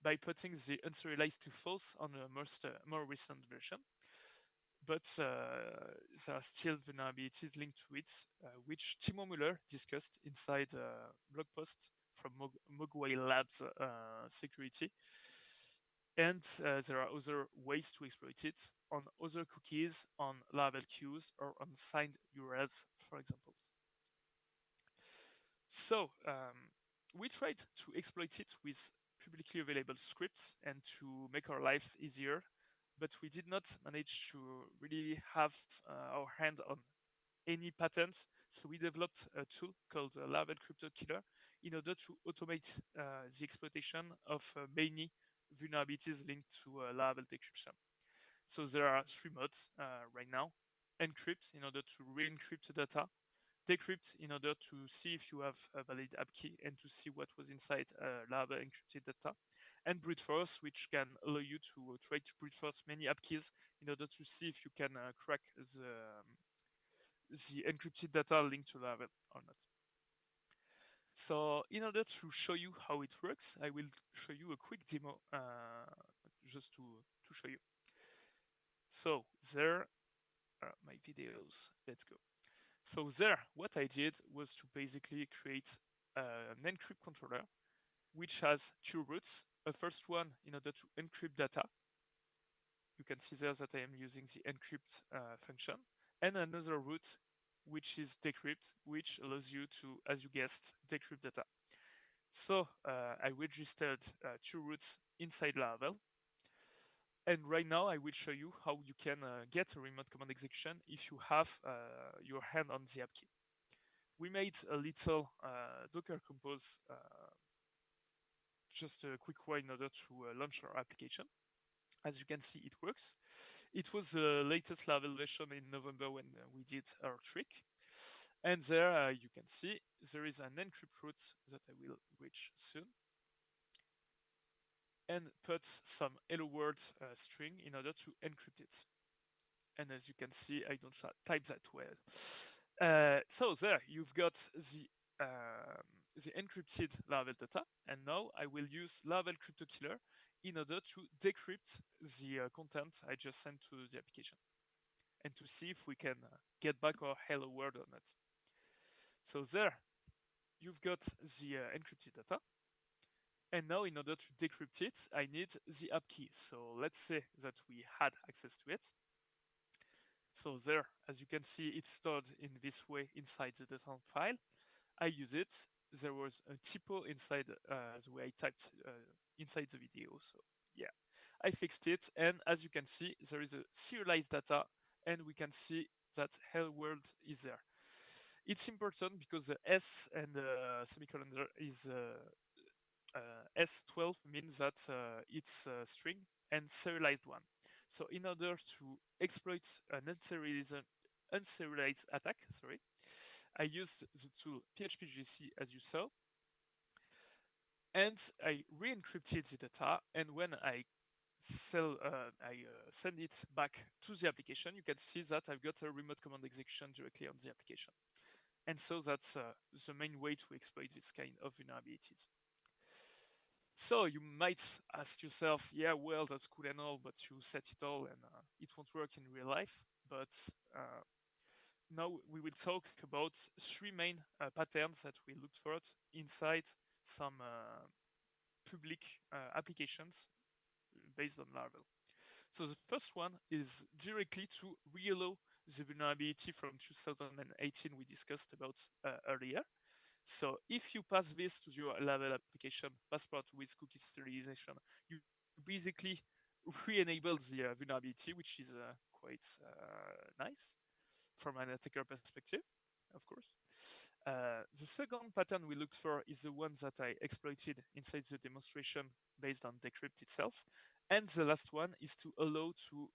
by putting the unserialized to false on a more recent version. But there are still vulnerabilities linked to it, which Timo Müller discussed inside a blog post from Mogwai Labs security. And there are other ways to exploit it on other cookies, on Laravel queues, or on signed URLs, for example. So we tried to exploit it with publicly available scripts and to make our lives easier, but we did not manage to really have our hand on any patents. So we developed a tool called Laravel Crypto Killer in order to automate the exploitation of many vulnerabilities linked to Laravel decryption. So there are three modes right now: encrypt in order to re-encrypt data, decrypt in order to see if you have a valid app key and to see what was inside Laravel encrypted data, and brute force, which can allow you to try to brute force many app keys in order to see if you can crack the encrypted data linked to Laravel or not. So in order to show you how it works, I will show you a quick demo just to show you. So there are my videos. Let's go. So there, what I did was to basically create an encrypt controller, which has two routes. A first one in order to encrypt data. You can see there that I am using the encrypt function. And another route, which is decrypt, which allows you to, as you guessed, decrypt data. So I registered two routes inside Laravel. And right now, I will show you how you can get a remote command execution if you have your hand on the app key. We made a little Docker Compose, just a quick way in order to launch our application. As you can see, it works. It was the latest Laravel version in November when we did our trick. And there you can see there is an encrypt route that I will reach soon, and put some hello world string in order to encrypt it. And as you can see, I don't type that well. So there, you've got the encrypted Laravel data, and now I will use Laravel Crypto Killer in order to decrypt the content I just sent to the application, and to see if we can get back our hello world or not. So there, you've got the encrypted data. And now in order to decrypt it, I need the app key. So let's say that we had access to it. So there, as you can see, it's stored in this way inside the data file. I use it. There was a typo inside the way I typed inside the video. So yeah, I fixed it. And as you can see, there is a serialized data, and we can see that hello world is there. It's important because the S and the semicolon is S12 means that it's a string and serialized one. So in order to exploit an unserialized attack, I used the tool PHPGC as you saw, and I re-encrypted the data. And when I send it back to the application, you can see that I've got a remote command execution directly on the application. And so that's the main way to exploit this kind of vulnerabilities. So you might ask yourself, yeah, well, that's cool and all, but you set it all and it won't work in real life. But now we will talk about three main patterns that we looked for inside some public applications based on Laravel. So the first one is directly to reload the vulnerability from 2018 we discussed about earlier. So if you pass this to your Laravel application, passport with cookie serialization, you basically re-enable the vulnerability, which is quite nice from an attacker perspective, of course. The second pattern we looked for is the one that I exploited inside the demonstration based on decrypt itself. And the last one is to allow to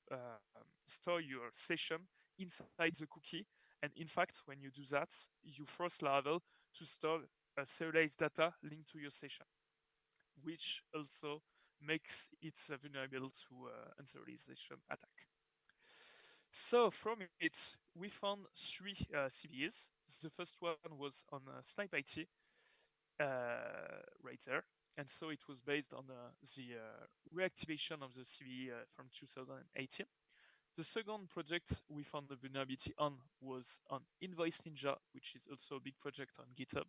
store your session inside the cookie. And in fact, when you do that, you force Laravel to store serialized data linked to your session, which also makes it vulnerable to unserialization attack. So from it, we found three CVEs. The first one was on Snipe IT, right there. And so it was based on the reactivation of the CVE from 2018. The second project we found the vulnerability on was on Invoice Ninja, which is also a big project on GitHub,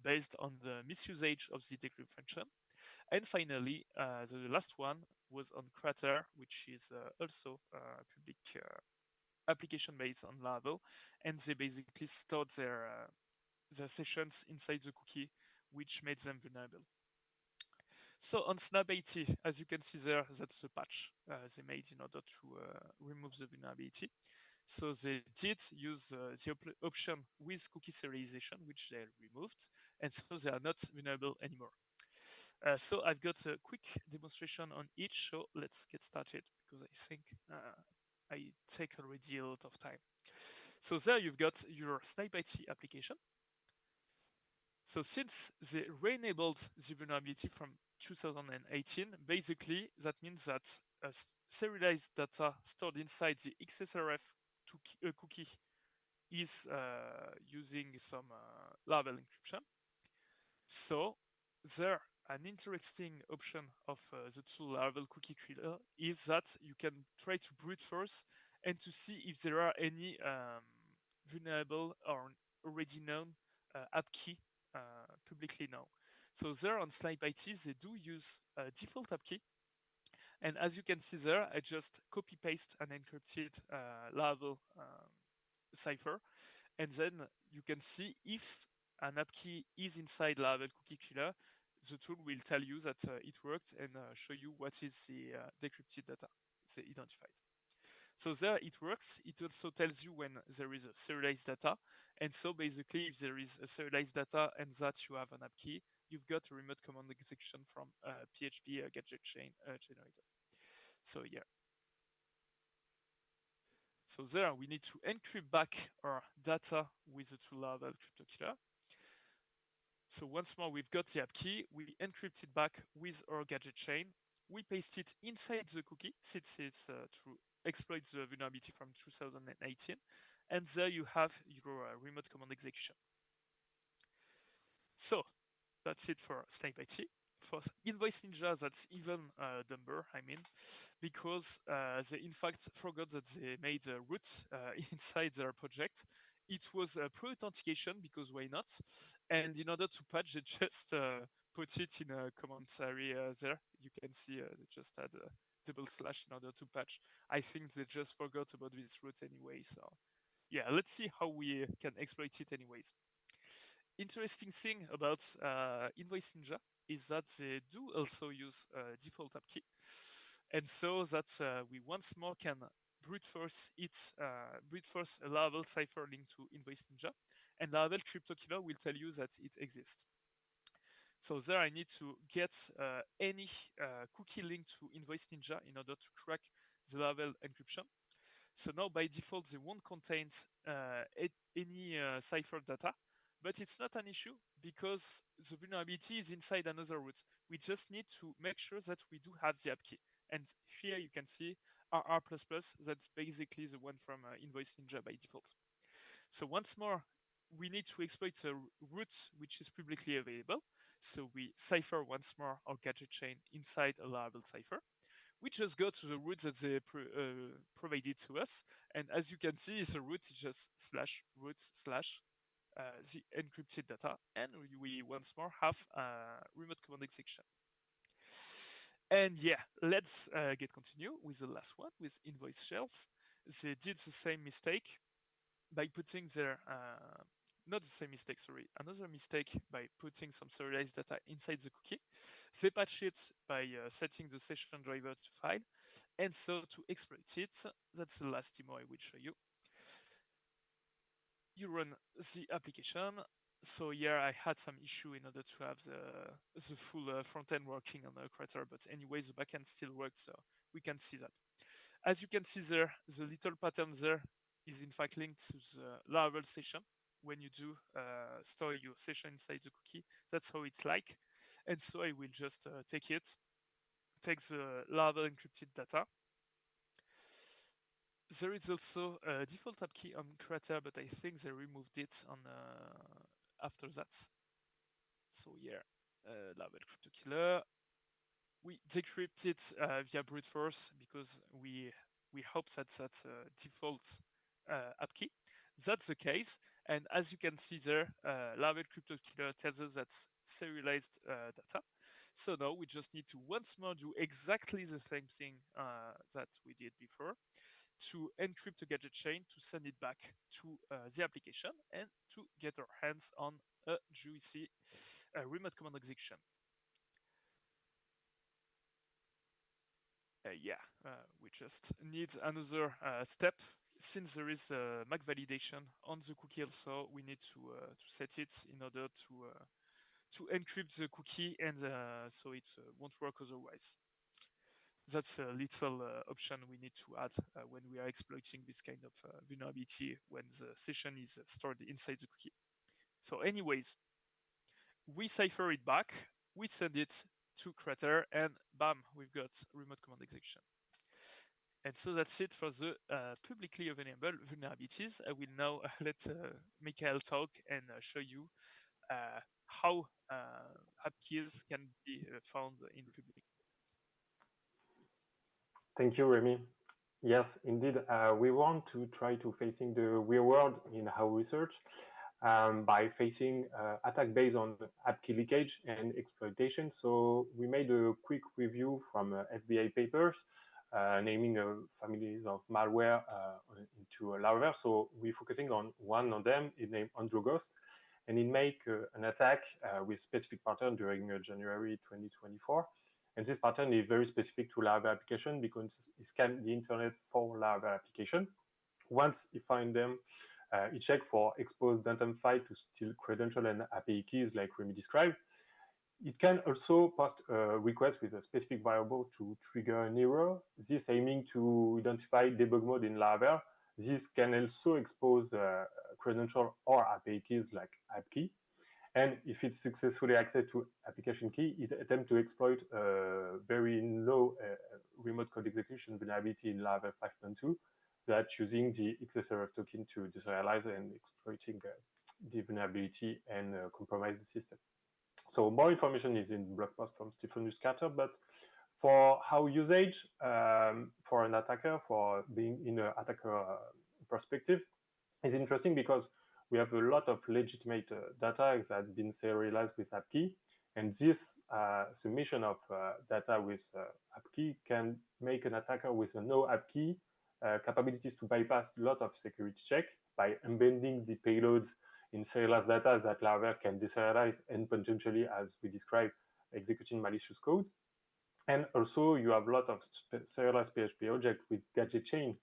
based on the misusage of the decrypt function. And finally, the last one was on Crater, which is also a public application based on Laravel, and they basically stored their sessions inside the cookie, which made them vulnerable. So on Snap80, as you can see there, that's the patch they made in order to remove the vulnerability. So they did use the option with cookie serialization, which they removed, and so they are not vulnerable anymore. So I've got a quick demonstration on each, so let's get started, because I think I take already a lot of time. So there you've got your Snipe IT application. So since they re-enabled the vulnerability from 2018, basically that means that serialized data stored inside the XSRF cookie is using some Laravel encryption. So there, an interesting option of the tool Laravel Cookie Killer is that you can try to brute force and to see if there are any vulnerable or already known app key publicly known. So there on Snipe IT, they do use a default app key. And as you can see there, I just copy paste an encrypted Laravel cipher. And then you can see if an app key is inside Laravel Cookie Killer, the tool will tell you that it worked and show you what is the decrypted data they identified. So there it works. It also tells you when there is a serialized data. And so basically, if there is a serialized data and that you have an app key, you've got a remote command execution from PHP gadget chain generator. So yeah. So there we need to encrypt back our data with the tool Laravel Crypto Killer. So once more, we've got the app key. We encrypt it back with our gadget chain. We paste it inside the cookie since it's to exploit the vulnerability from 2018. And there you have your remote command execution. So that's it for Snipe IT. For Invoice Ninja, that's even dumber, I mean, because they in fact forgot that they made a root inside their project. It was pro-authentication, because why not? And in order to patch, they just put it in a commentary there. You can see they just had a double slash in order to patch. I think they just forgot about this root anyway. So yeah, let's see how we can exploit it anyways. Interesting thing about Invoice Ninja is that they do also use default app key, and so that we once more can brute force it, brute force a Laravel cipher linked to Invoice Ninja, and Laravel Crypto Killer will tell you that it exists. So there I need to get any cookie linked to Invoice Ninja in order to crack the Laravel encryption. So now by default, they won't contain any cipher data, but it's not an issue because the vulnerability is inside another root. We just need to make sure that we do have the app key. And here you can see RR++, that's basically the one from Invoice Ninja by default. So once more, we need to exploit a root which is publicly available. So we cipher once more our gadget chain inside a Laravel cipher. We just go to the root that they provided to us. And as you can see, the root is just /root/ the encrypted data. And we once more have remote command execution. And yeah, let's get continue with the last one, with Invoice Shelf. They did the same mistake by putting their not the same mistake, sorry, another mistake by putting some serialized data inside the cookie. They patch it by setting the session driver to file, and so to exploit it, that's the last demo I will show you. You run the application. So here I had some issue in order to have the full front end working on the Crater, but anyway, the backend still works, so we can see that. As you can see there, the little pattern there is in fact linked to the Laravel session. When you do store your session inside the cookie, that's how it's like. And so I will just take the Laravel encrypted data. There is also a default app key on Crater, but I think they removed it on after that. So here, Laravel crypto killer. We decrypt it via brute force because we hope that that's a default app key. That's the case, and as you can see there, Laravel crypto killer tells us that's serialized data. So now we just need to once more do exactly the same thing that we did before, to encrypt a gadget chain to send it back to the application and to get our hands on a juicy remote command execution. We just need another step. Since there is a MAC validation on the cookie also, we need to set it in order to encrypt the cookie, and so it won't work otherwise. That's a little option we need to add when we are exploiting this kind of vulnerability when the session is stored inside the cookie. So anyways, we cipher it back, we send it to Crater, and bam, we've got remote command execution. And so that's it for the publicly available vulnerabilities. I will now let Michael talk and show you how app keys can be found in public. Thank you, Remy. Yes, indeed, we want to try to facing the real world in our research by facing attack based on app key leakage and exploitation. So we made a quick review from FBI papers, naming families of malware into Laravel. So we're focusing on one of them, it named Androghost, and it make an attack with specific pattern during January 2024. And this pattern is very specific to Laravel application because it scans the internet for Laravel application. Once you find them, you check for exposed DNTM file to steal credential and API keys like Remy described. It can also post a request with a specific variable to trigger an error. This aiming to identify debug mode in Laravel. This can also expose credential or API keys like app key. And if it successfully access to application key, it attempts to exploit a very low remote code execution vulnerability in Laravel 5.2 that using the XSRF token to deserialize and exploiting the vulnerability and compromise the system. So more information is in blog post from Stephen Muscater, but for how usage for an attacker, for being in an attacker perspective, is interesting because we have a lot of legitimate data that have been serialized with AppKey, and this submission of data with AppKey can make an attacker with a no AppKey capabilities to bypass a lot of security check by embedding the payloads in serialized data that Laravel can deserialize and potentially, as we described, executing malicious code. And also you have a lot of serialized PHP object with gadget chain,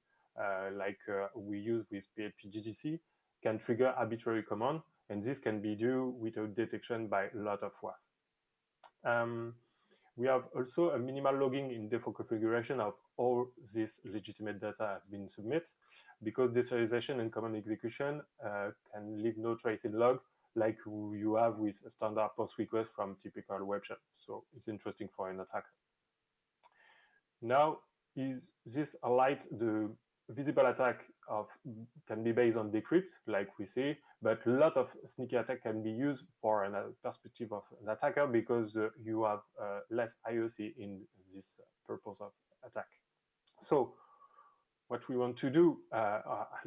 like we use with PHP GGC, can trigger arbitrary command, and this can be due without detection by a lot of WAF. We have also a minimal logging in default configuration of all this legitimate data has been submitted, because deserialization and command execution can leave no trace in log, like you have with a standard post request from typical web shell. So it's interesting for an attacker. Now, this highlight the visible attack can be based on decrypt, like we see, but a lot of sneaky attack can be used for a perspective of an attacker because you have less IOC in this purpose of attack. So what we want to do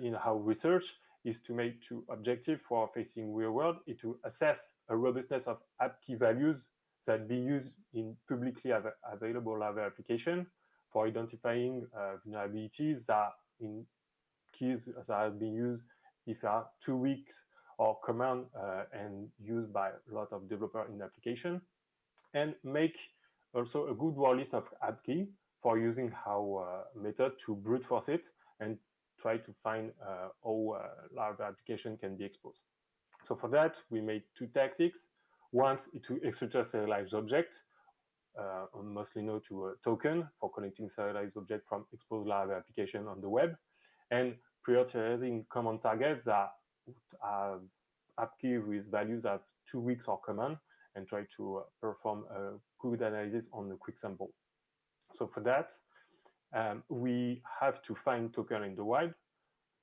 in our research is to make two objectives for facing real world, is to assess a robustness of app key values that be used in publicly available Laravel application for identifying vulnerabilities that in keys that have been used if there are 2 weeks or command and used by a lot of developers in the application, and make also a good word list of app key for using our method to brute force it and try to find how Laravel application can be exposed. So for that, we made two tactics. One is to execute a serialized object, mostly known to a token for collecting serialized object from exposed Laravel application on the web, and prioritizing common targets that have app key with values of 2 weeks or common, and try to perform a good analysis on a quick sample. So for that, we have to find token in the wild.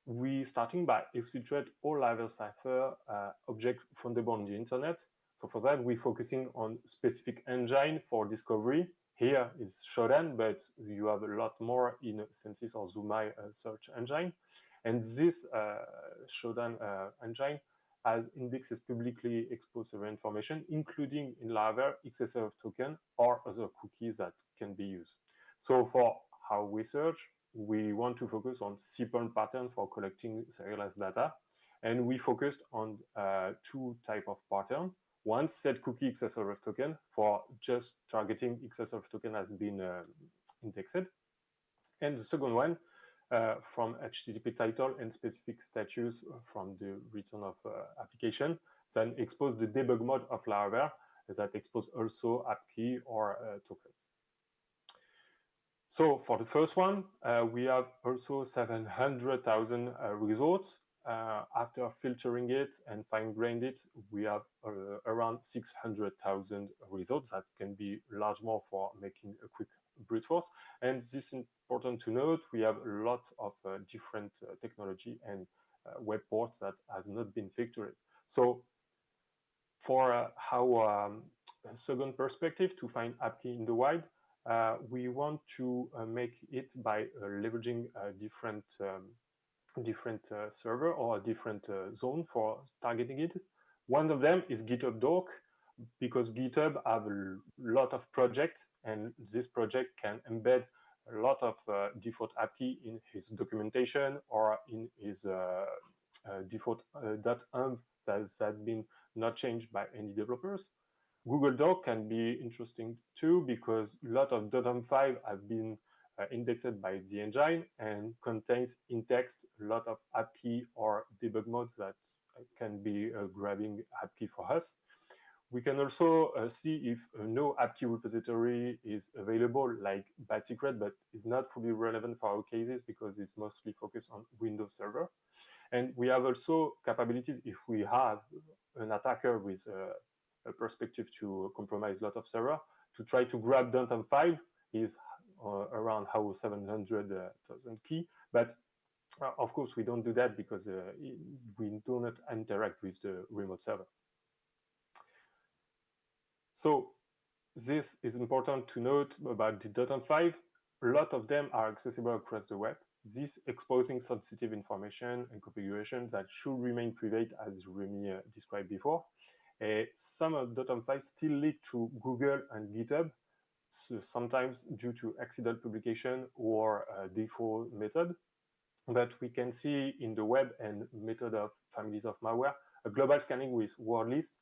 We starting by exfiltrate all Laravel Cipher object fundable on the internet. So for that, we're focusing on specific engine for discovery. Here is Shodan, but you have a lot more in Census or Zumai search engine. And this Shodan engine has indexes publicly exposed server information, including in Laravel XSLF token or other cookies that can be used. So for our research, we want to focus on SIPON pattern for collecting serialized data. And we focused on two types of pattern. One, set cookie XSLF token for just targeting XSLF token has been indexed. And the second one, from HTTP title and specific status from the return of application, then expose the debug mode of Laravel that expose also app key or token. So for the first one, we have also 700,000 results. After filtering it and fine-grained it, we have around 600,000 results that can be large more for making a quick brute force. And this is important to note, we have a lot of different technology and web ports that has not been filtered. So for our second perspective to find app key in the wild, we want to make it by leveraging different server or a different zone for targeting it. One of them is GitHub Doc, because GitHub have a lot of projects, and this project can embed a lot of default app key in his documentation or in his default .env that has been not changed by any developers. Google Doc can be interesting too, because a lot of .env5 have been indexed by the engine and contains in text a lot of app key or debug modes that can be grabbing app key for us. We can also see if no app key repository is available, like Bad Secret, but is not fully relevant for our cases because it's mostly focused on Windows Server. And we have also capabilities if we have an attacker with a perspective to compromise a lot of server, to try to grab .env5 is around how 700,000 key. But of course, we don't do that because we do not interact with the remote server. So this is important to note about the .env5. A lot of them are accessible across the web. This exposing sensitive information and configurations that should remain private, as Remy described before. Some of .env5 still leak to Google and GitHub, so sometimes due to accidental publication or default method. But we can see in the web and method of families of malware, a global scanning with word list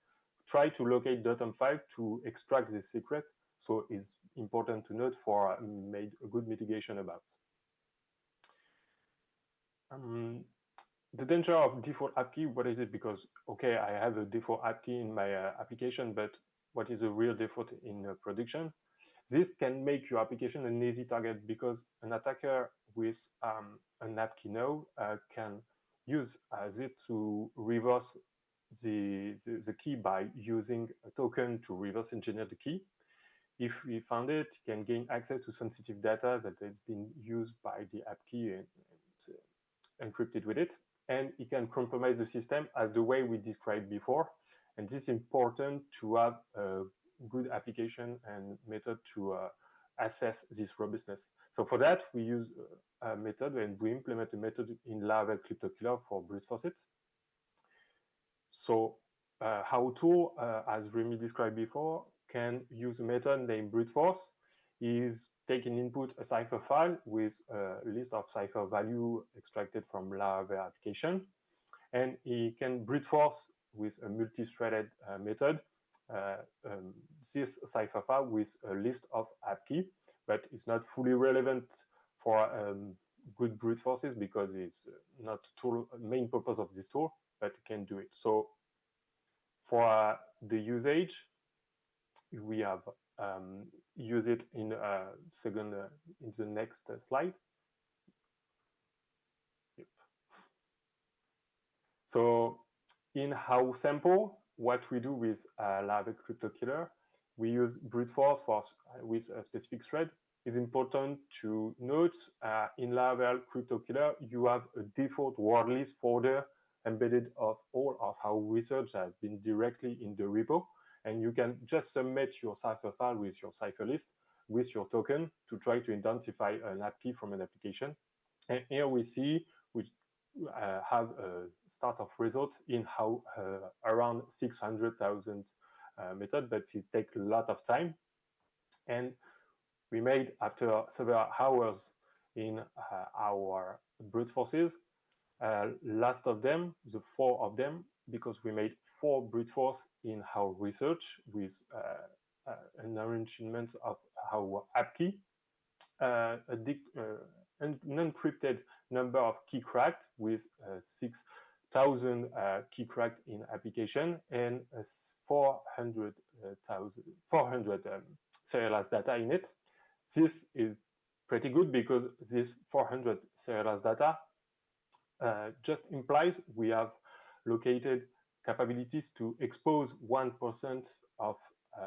try to locate .env5 to extract this secret. So it's important to note for made a good mitigation about. The danger of default app key, what is it? Because, okay, I have a default app key in my application, but what is a real default in production? This can make your application an easy target because an attacker with an app key now can use it to reverse the key by using a token to reverse engineer the key. If we found it, you can gain access to sensitive data that has been used by the app key and encrypted with it. And it can compromise the system as the way we described before. And this is important to have a good application and method to assess this robustness. So for that, we use a method and we implement a method in Laravel CryptoKiller for brute force it. So our tool, as Remy described before, can use a method named brute force. Is taking input a Cipher file with a list of Cipher value extracted from Laravel application. and he can brute force with a multi-threaded method this cipher file with a list of app key, but it's not fully relevant for good brute forces because it's not tool main purpose of this tool, but it can do it. So for the usage, we have use it in second in the next slide. Yep. So in how sample, what we do with Laravel Crypto Killer, we use brute force with a specific thread. It's important to note in Laravel Crypto Killer, you have a default word list folder embedded of all of our research has been directly in the repo. And you can just submit your cipher file with your cipher list with your token to try to identify an app key from an application. And here we see we have a start of result in how around 600,000 method, but it takes a lot of time. And we made, after several hours in our brute forces, last of them, the 4 of them, because we made 4 brute force in our research with an arrangement of our app key, an encrypted number of key cracked with 6,000 key cracked in application and 400 serialized data in it. This is pretty good because this 400 serialized data just implies we have located capabilities to expose 1% of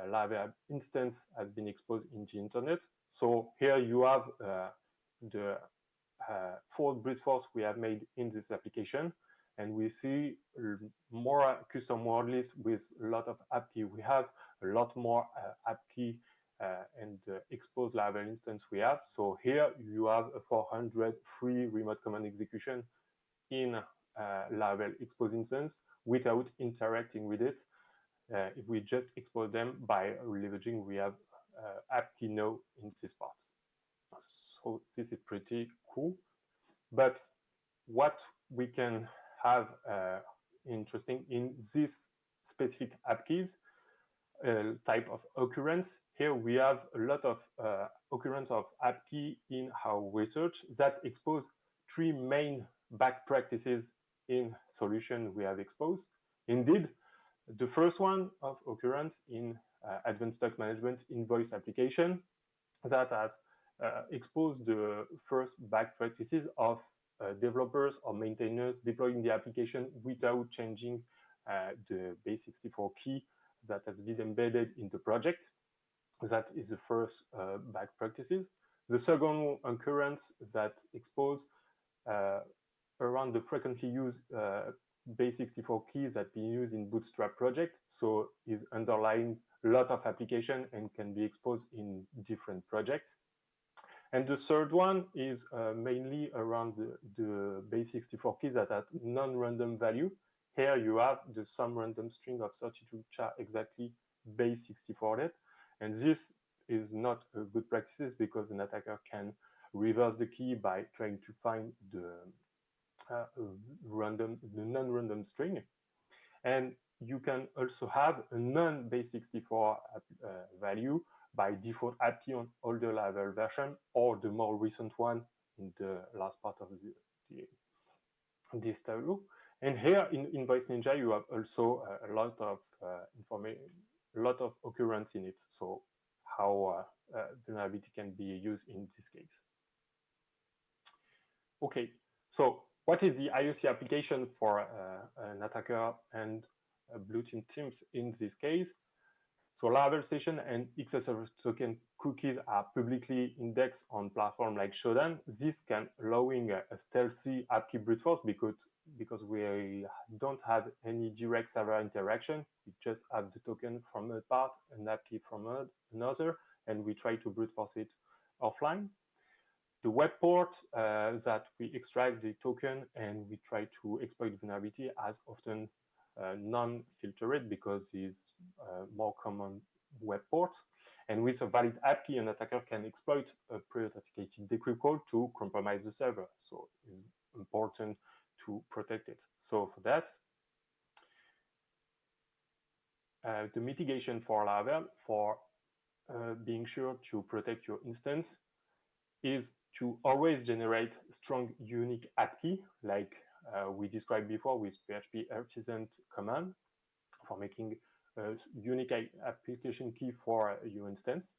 Laravel instance has been exposed in the internet. So here you have the 4 brute force we have made in this application, and we see more custom word list with a lot of app key. We have a lot more app key and exposed Laravel instance we have. So here you have a 400 free remote command execution in Laravel expose instance without interacting with it. If we just expose them by leveraging, we have app key no in this part. So this is pretty cool. But what we can have interesting in this specific app keys type of occurrence, here we have a lot of occurrence of app key in our research that expose 3 main back practices in solution we have exposed. Indeed, the first one of occurrence in advanced stock management invoice application that has exposed the first back practices of developers or maintainers deploying the application without changing the base64 key that has been embedded in the project. That is the first back practices. The second occurrence that expose around the frequently used base64 keys that being used in Bootstrap project, so is underlying a lot of application and can be exposed in different projects. And the third one is mainly around the base64 keys that have non-random value. Here you have the some random string of 32 char exactly base64 let, and this is not a good practices because an attacker can reverse the key by trying to find the non-random string. And you can also have a non-base64 value by default app key on older Laravel version or the more recent one in the last part of this tableau. And here in Invoice Ninja, you have also a lot of information, a lot of occurrence in it. So how vulnerability can be used in this case. Okay, so what is the IOC application for an attacker and blue team teams in this case? So Laravel session and XSS token cookies are publicly indexed on platform like Shodan. This can allowing a stealthy app key brute force because we don't have any direct server interaction. We just have the token from a part, an app key from another, and we try to brute force it offline. The web port that we extract the token and we try to exploit vulnerability as often non-filtered because it's more common web port. And with a valid app key, an attacker can exploit a pre-authenticated decrypt code to compromise the server. So it's important to protect it. So for that, the mitigation for Laravel, for being sure to protect your instance, is to always generate strong unique app key, like we described before with PHP artisan command for making a unique application key for your instance,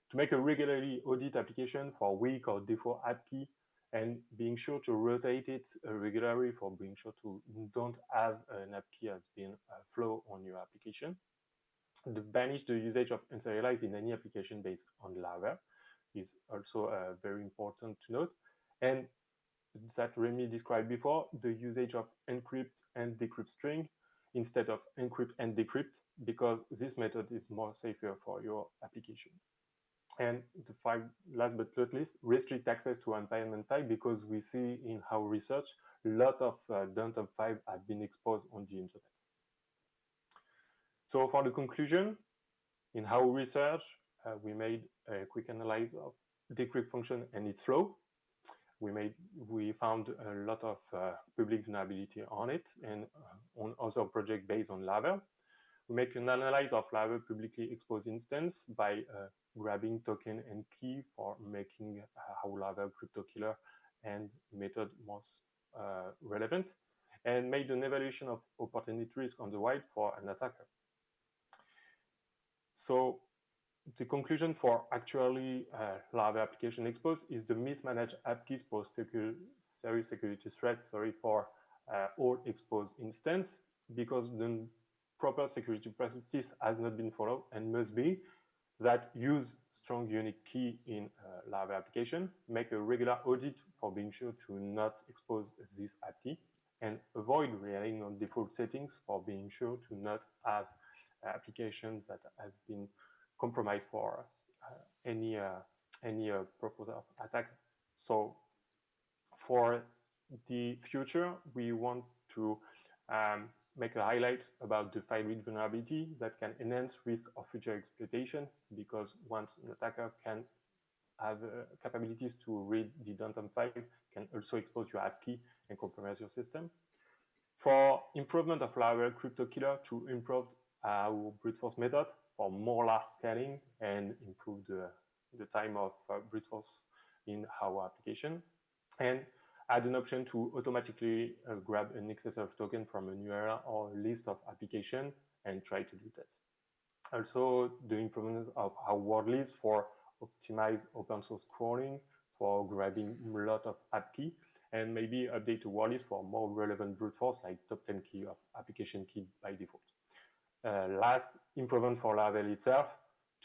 to make a regularly audit application for weak or default app key, and being sure to rotate it regularly for being sure to don't have an app key as being a flaw on your application. To banish the usage of unserialized in any application based on Laravel is also very important to note. And that Remy described before, the usage of encrypt and decrypt string instead of encrypt and decrypt, because this method is more safer for your application. And the last but not least, restrict access to environment file, because we see in our research a lot of .env files have been exposed on the internet. So for the conclusion, in our research, we made a quick analysis of decrypt function and its flow. We found a lot of public vulnerability on it and on other projects based on Laravel. We make an analysis of Laravel publicly exposed instance by grabbing token and key for making our Laravel crypto killer and method most relevant, and made an evaluation of opportunity risk on the wide for an attacker. So the conclusion for actually Laravel application exposed is the mismanaged app keys pose serious security threats for all exposed instance, because the proper security practice has not been followed, and must be that use strong unique key in Laravel application, make a regular audit for being sure to not expose this app key, and avoid relying on default settings for being sure to not have applications that have been compromised for any purpose of attack. So for the future, we want to make a highlight about the file read vulnerability that can enhance risk of future exploitation, because once an attacker can have capabilities to read the .env file, can also expose your app key and compromise your system. For improvement of Laravel crypto killer, to improve our brute force method for more large scaling and improve the time of brute force in our application, and add an option to automatically grab an XSF token from an URL or list of application and try to do that. Also, the improvement of our word list for optimize open source crawling, for grabbing a lot of app key, and maybe update the word list for more relevant brute force, like top 10 key of application key by default. Last improvement for Laravel itself,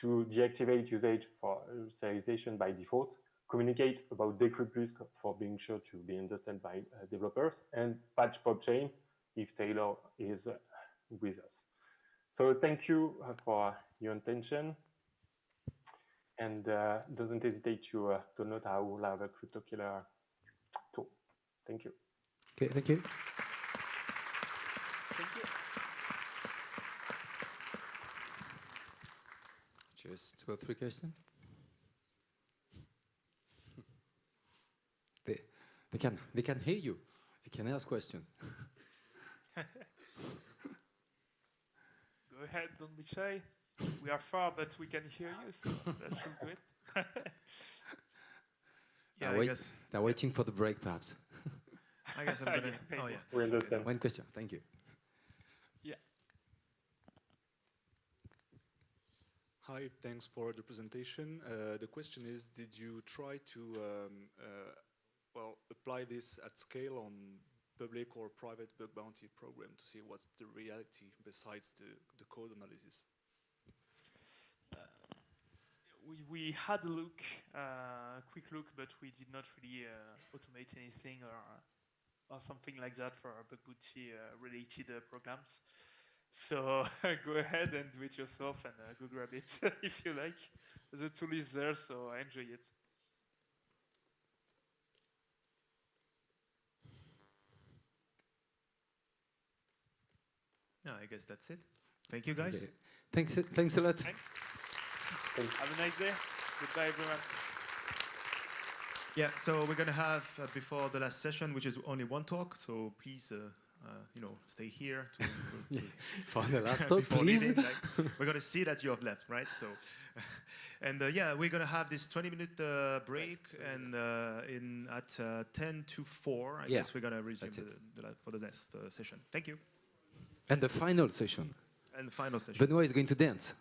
to deactivate usage for serialization by default, communicate about decrypt risk for being sure to be understood by developers, and patch pop chain if Taylor is with us. So thank you for your attention, and doesn't hesitate to note our Laravel crypto killer tool. Thank you. Okay, thank you. Thank you. Just 2 or 3 questions. They can hear you. You can ask questions. Go ahead, don't be shy. We are far, but we can hear you, so that should do it. Yeah, I guess. They're waiting for the break, perhaps. I guess I'm gonna. Yeah, Oh yeah. We understand. One question. Thank you. Yeah. Hi, thanks for the presentation. The question is, did you try to apply this at scale on public or private bug bounty program to see what's the reality besides the code analysis? We had a look, quick look, but we did not really automate anything or something like that for our bug bounty related programs. So go ahead and do it yourself and go grab it if you like. The tool is there, so enjoy it. No, I guess that's it. Thank you, guys. Okay. Thanks a lot. Thanks. Have a nice day. Goodbye, everyone. Yeah, so we're going to have, before the last session, which is only one talk, so please, stay here For the last talk, before please. leaving. We're going to see that you have left, right? So, and yeah, we're going to have this 20-minute break, and at 10 to 4, I guess we're going to resume for the next session. Thank you. And the final session. And the final session. Benoit is going to dance.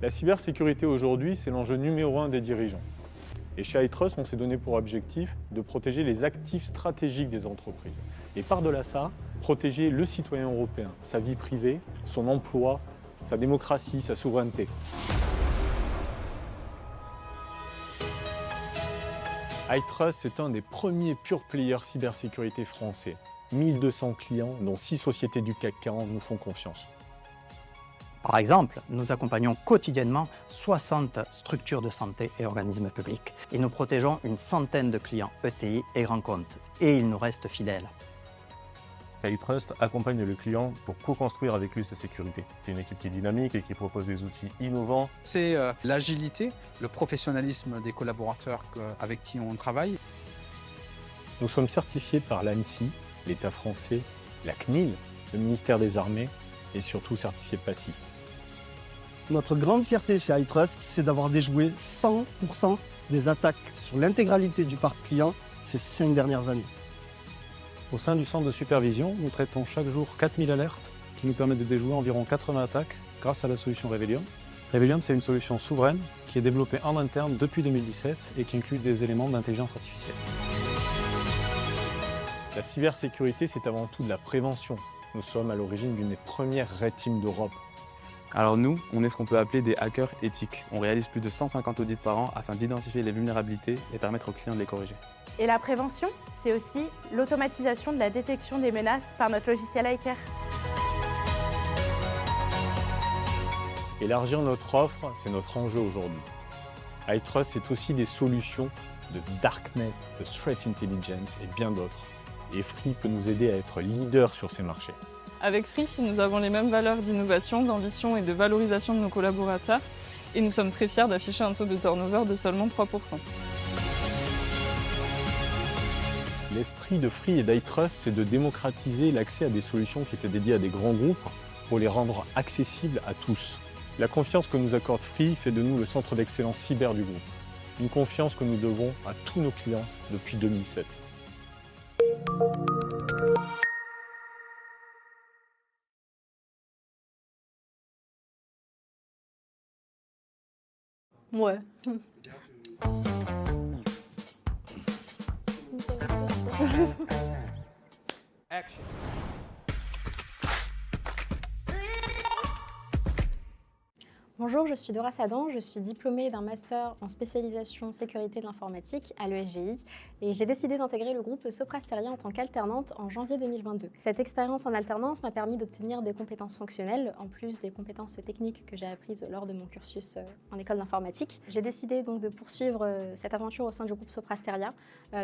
La cybersécurité aujourd'hui, c'est l'enjeu numéro 1 des dirigeants. Et chez iTrust, on s'est donné pour objectif de protéger les actifs stratégiques des entreprises. Et par-delà ça, protéger le citoyen européen, sa vie privée, son emploi, sa démocratie, sa souveraineté. iTrust, c'est un des premiers pure players cybersécurité français. 1200 clients, dont 6 sociétés du CAC 40 nous font confiance. Par exemple, nous accompagnons quotidiennement 60 structures de santé et organismes publics. Et nous protégeons une centaine de clients ETI et grands comptes. Et ils nous restent fidèles. iTrust accompagne le client pour co-construire avec lui sa sécurité. C'est une équipe qui est dynamique et qui propose des outils innovants. C'est l'agilité, le professionnalisme des collaborateurs avec qui on travaille. Nous sommes certifiés par l'ANSSI, l'État français, la CNIL, le ministère des Armées et surtout certifiés PASI. Notre grande fierté chez iTrust, c'est d'avoir déjoué 100% des attaques sur l'intégralité du parc client ces 5 dernières années. Au sein du centre de supervision, nous traitons chaque jour 4000 alertes qui nous permettent de déjouer environ 80 attaques grâce à la solution Revelium. Revelium, c'est une solution souveraine qui est développée en interne depuis 2017 et qui inclut des éléments d'intelligence artificielle. La cybersécurité, c'est avant tout de la prévention. Nous sommes à l'origine d'une des premières Red Team d'Europe. Alors nous, on est ce qu'on peut appeler des hackers éthiques. On réalise plus de 150 audits par an afin d'identifier les vulnérabilités et permettre aux clients de les corriger. Et la prévention, c'est aussi l'automatisation de la détection des menaces par notre logiciel iCare. Élargir notre offre, c'est notre enjeu aujourd'hui. iTrust, c'est aussi des solutions de Darknet, de Threat Intelligence et bien d'autres. Et Free peut nous aider à être leader sur ces marchés. Avec Free, nous avons les mêmes valeurs d'innovation, d'ambition et de valorisation de nos collaborateurs. Et nous sommes très fiers d'afficher un taux de turnover de seulement 3%. L'esprit de Free et d'iTrust, c'est de démocratiser l'accès à des solutions qui étaient dédiées à des grands groupes pour les rendre accessibles à tous. La confiance que nous accorde Free fait de nous le centre d'excellence cyber du groupe. Une confiance que nous devons à tous nos clients depuis 2007. Ouais. Action. Bonjour, je suis Dora Sadan, je suis diplômée d'un master en spécialisation sécurité de l'informatique à l'ESGI et j'ai décidé d'intégrer le groupe Soprasteria en tant qu'alternante en janvier 2022. Cette expérience en alternance m'a permis d'obtenir des compétences fonctionnelles en plus des compétences techniques que j'ai apprises lors de mon cursus en école d'informatique. J'ai décidé donc de poursuivre cette aventure au sein du groupe Soprasteria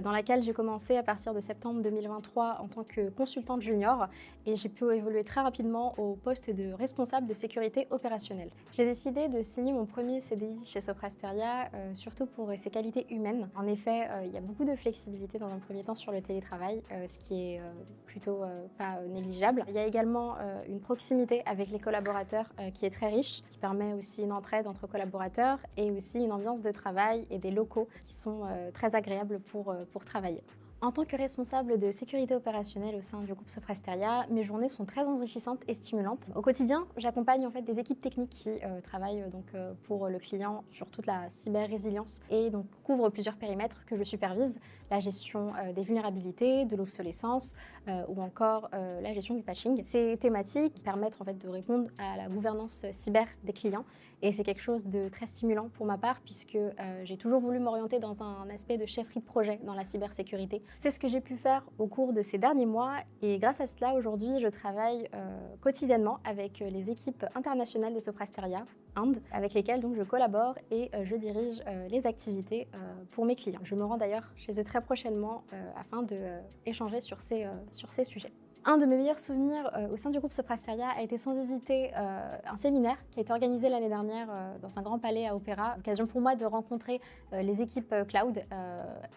dans laquelle j'ai commencé à partir de septembre 2023 en tant que consultante junior et j'ai pu évoluer très rapidement au poste de responsable de sécurité opérationnelle. J'ai décidé de signer mon premier CDI chez Soprasteria, surtout pour ses qualités humaines. En effet, il y a beaucoup de flexibilité dans un premier temps sur le télétravail, ce qui est plutôt pas négligeable. Il y a également une proximité avec les collaborateurs qui est très riche, qui permet aussi une entraide entre collaborateurs et aussi une ambiance de travail et des locaux qui sont très agréables pour travailler. En tant que responsable de sécurité opérationnelle au sein du groupe Soprasteria, mes journées sont très enrichissantes et stimulantes. Au quotidien, j'accompagne en fait des équipes techniques qui travaillent pour le client sur toute la cyber-résilience et donc couvrent plusieurs périmètres que je supervise, la gestion des vulnérabilités, de l'obsolescence ou encore la gestion du patching. Ces thématiques permettent en fait de répondre à la gouvernance cyber des clients et c'est quelque chose de très stimulant pour ma part puisque j'ai toujours voulu m'orienter dans un aspect de chefferie de projet dans la cybersécurité. C'est ce que j'ai pu faire au cours de ces derniers mois et grâce à cela, aujourd'hui, je travaille quotidiennement avec les équipes internationales de Soprasteria, Inde, avec lesquelles donc, je collabore et je dirige les activités pour mes clients. Je me rends d'ailleurs chez eux très prochainement afin d'échanger sur ces sujets. Un de mes meilleurs souvenirs au sein du groupe Soprasteria a été sans hésiter un séminaire qui a été organisé l'année dernière dans un grand palais à Opéra. Occasion pour moi de rencontrer les équipes cloud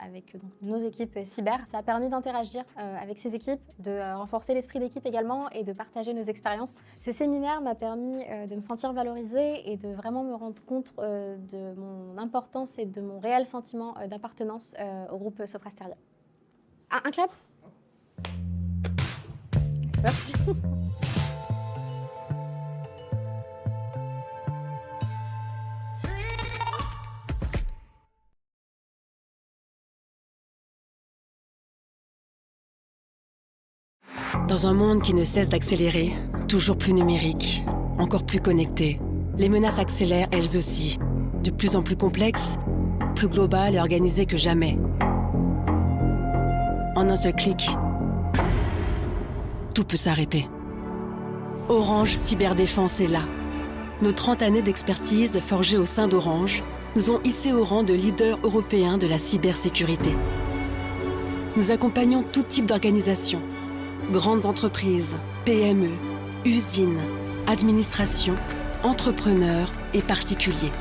avec donc, nos équipes cyber. Ça a permis d'interagir avec ces équipes, de renforcer l'esprit d'équipe également et de partager nos expériences. Ce séminaire m'a permis de me sentir valorisée et de vraiment me rendre compte de mon importance et de mon réel sentiment d'appartenance au groupe Soprasteria. Un clap ? Merci. Dans un monde qui ne cesse d'accélérer, toujours plus numérique, encore plus connecté, les menaces accélèrent elles aussi, de plus en plus complexes, plus globales et organisées que jamais. En un seul clic, tout peut s'arrêter. Orange Cyberdéfense est là. Nos 30 années d'expertise forgées au sein d'Orange nous ont hissés au rang de leader européen de la cybersécurité. Nous accompagnons tout type d'organisation, grandes entreprises, PME, usines, administrations, entrepreneurs et particuliers.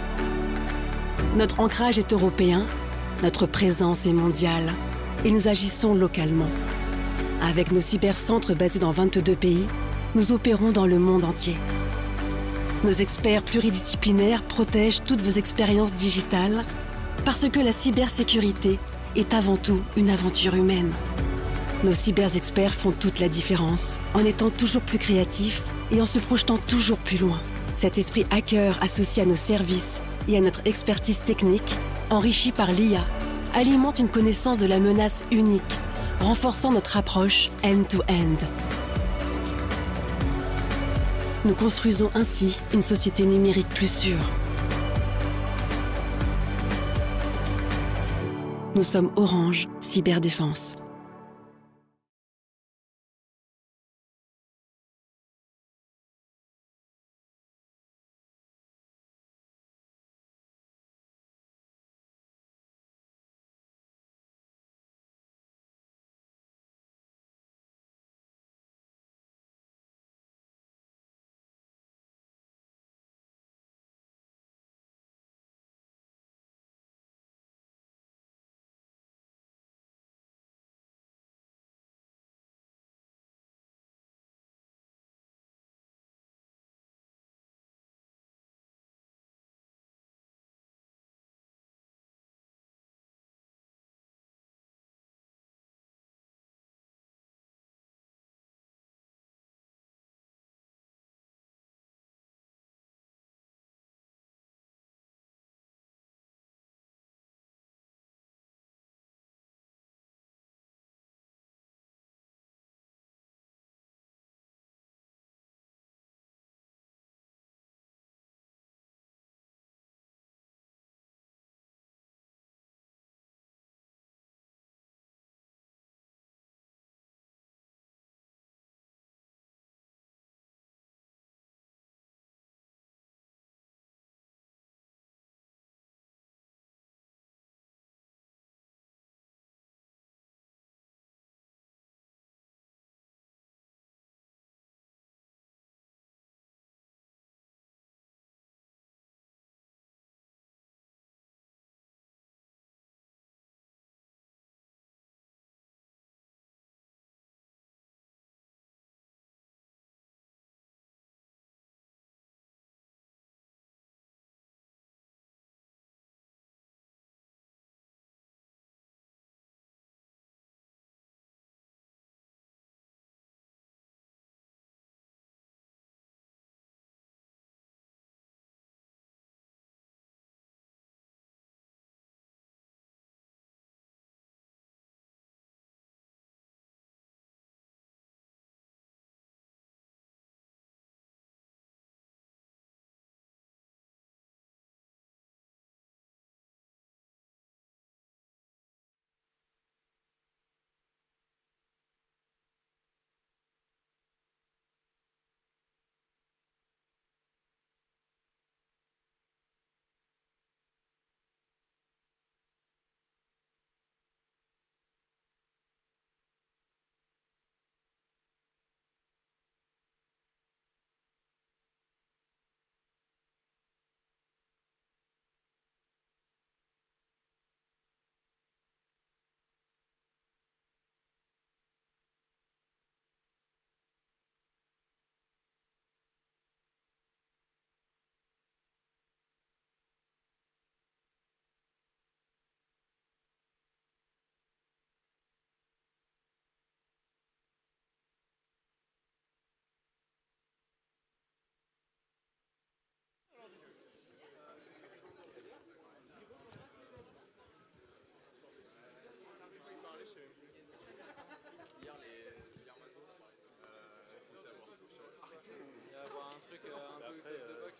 Notre ancrage est européen, notre présence est mondiale et nous agissons localement. Avec nos cybercentres basés dans 22 pays, nous opérons dans le monde entier. Nos experts pluridisciplinaires protègent toutes vos expériences digitales parce que la cybersécurité est avant tout une aventure humaine. Nos cyber-experts font toute la différence en étant toujours plus créatifs et en se projetant toujours plus loin. Cet esprit hacker associé à nos services et à notre expertise technique, enrichi par l'IA, alimente une connaissance de la menace unique, renforçant notre approche end-to-end. Nous construisons ainsi une société numérique plus sûre. Nous sommes Orange Cyberdéfense.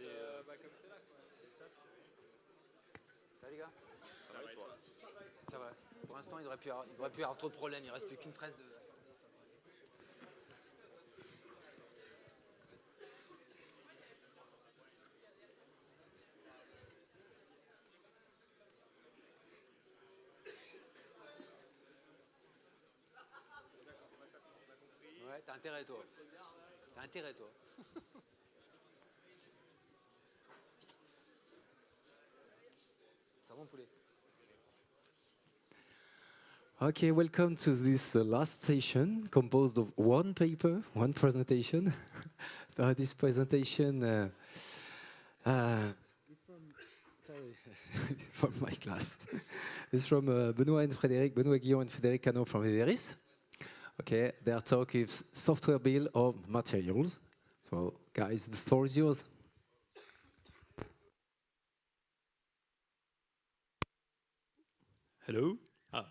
Ça va les gars? Ça va et toi? Ça va. Pour l'instant, il ne devrait plus y avoir trop de problèmes. Il ne reste plus qu'une presse de... Ouais, t'as intérêt toi. T'as intérêt toi. Savon poulet. Okay, welcome to this last station, composed of one paper, one presentation. This presentation is from, sorry, from my class. It's from Benoît Guillon and Frédéric Cano from Everis. Okay, their talk is software bill of materials. So, guys, the floor is yours. Hello.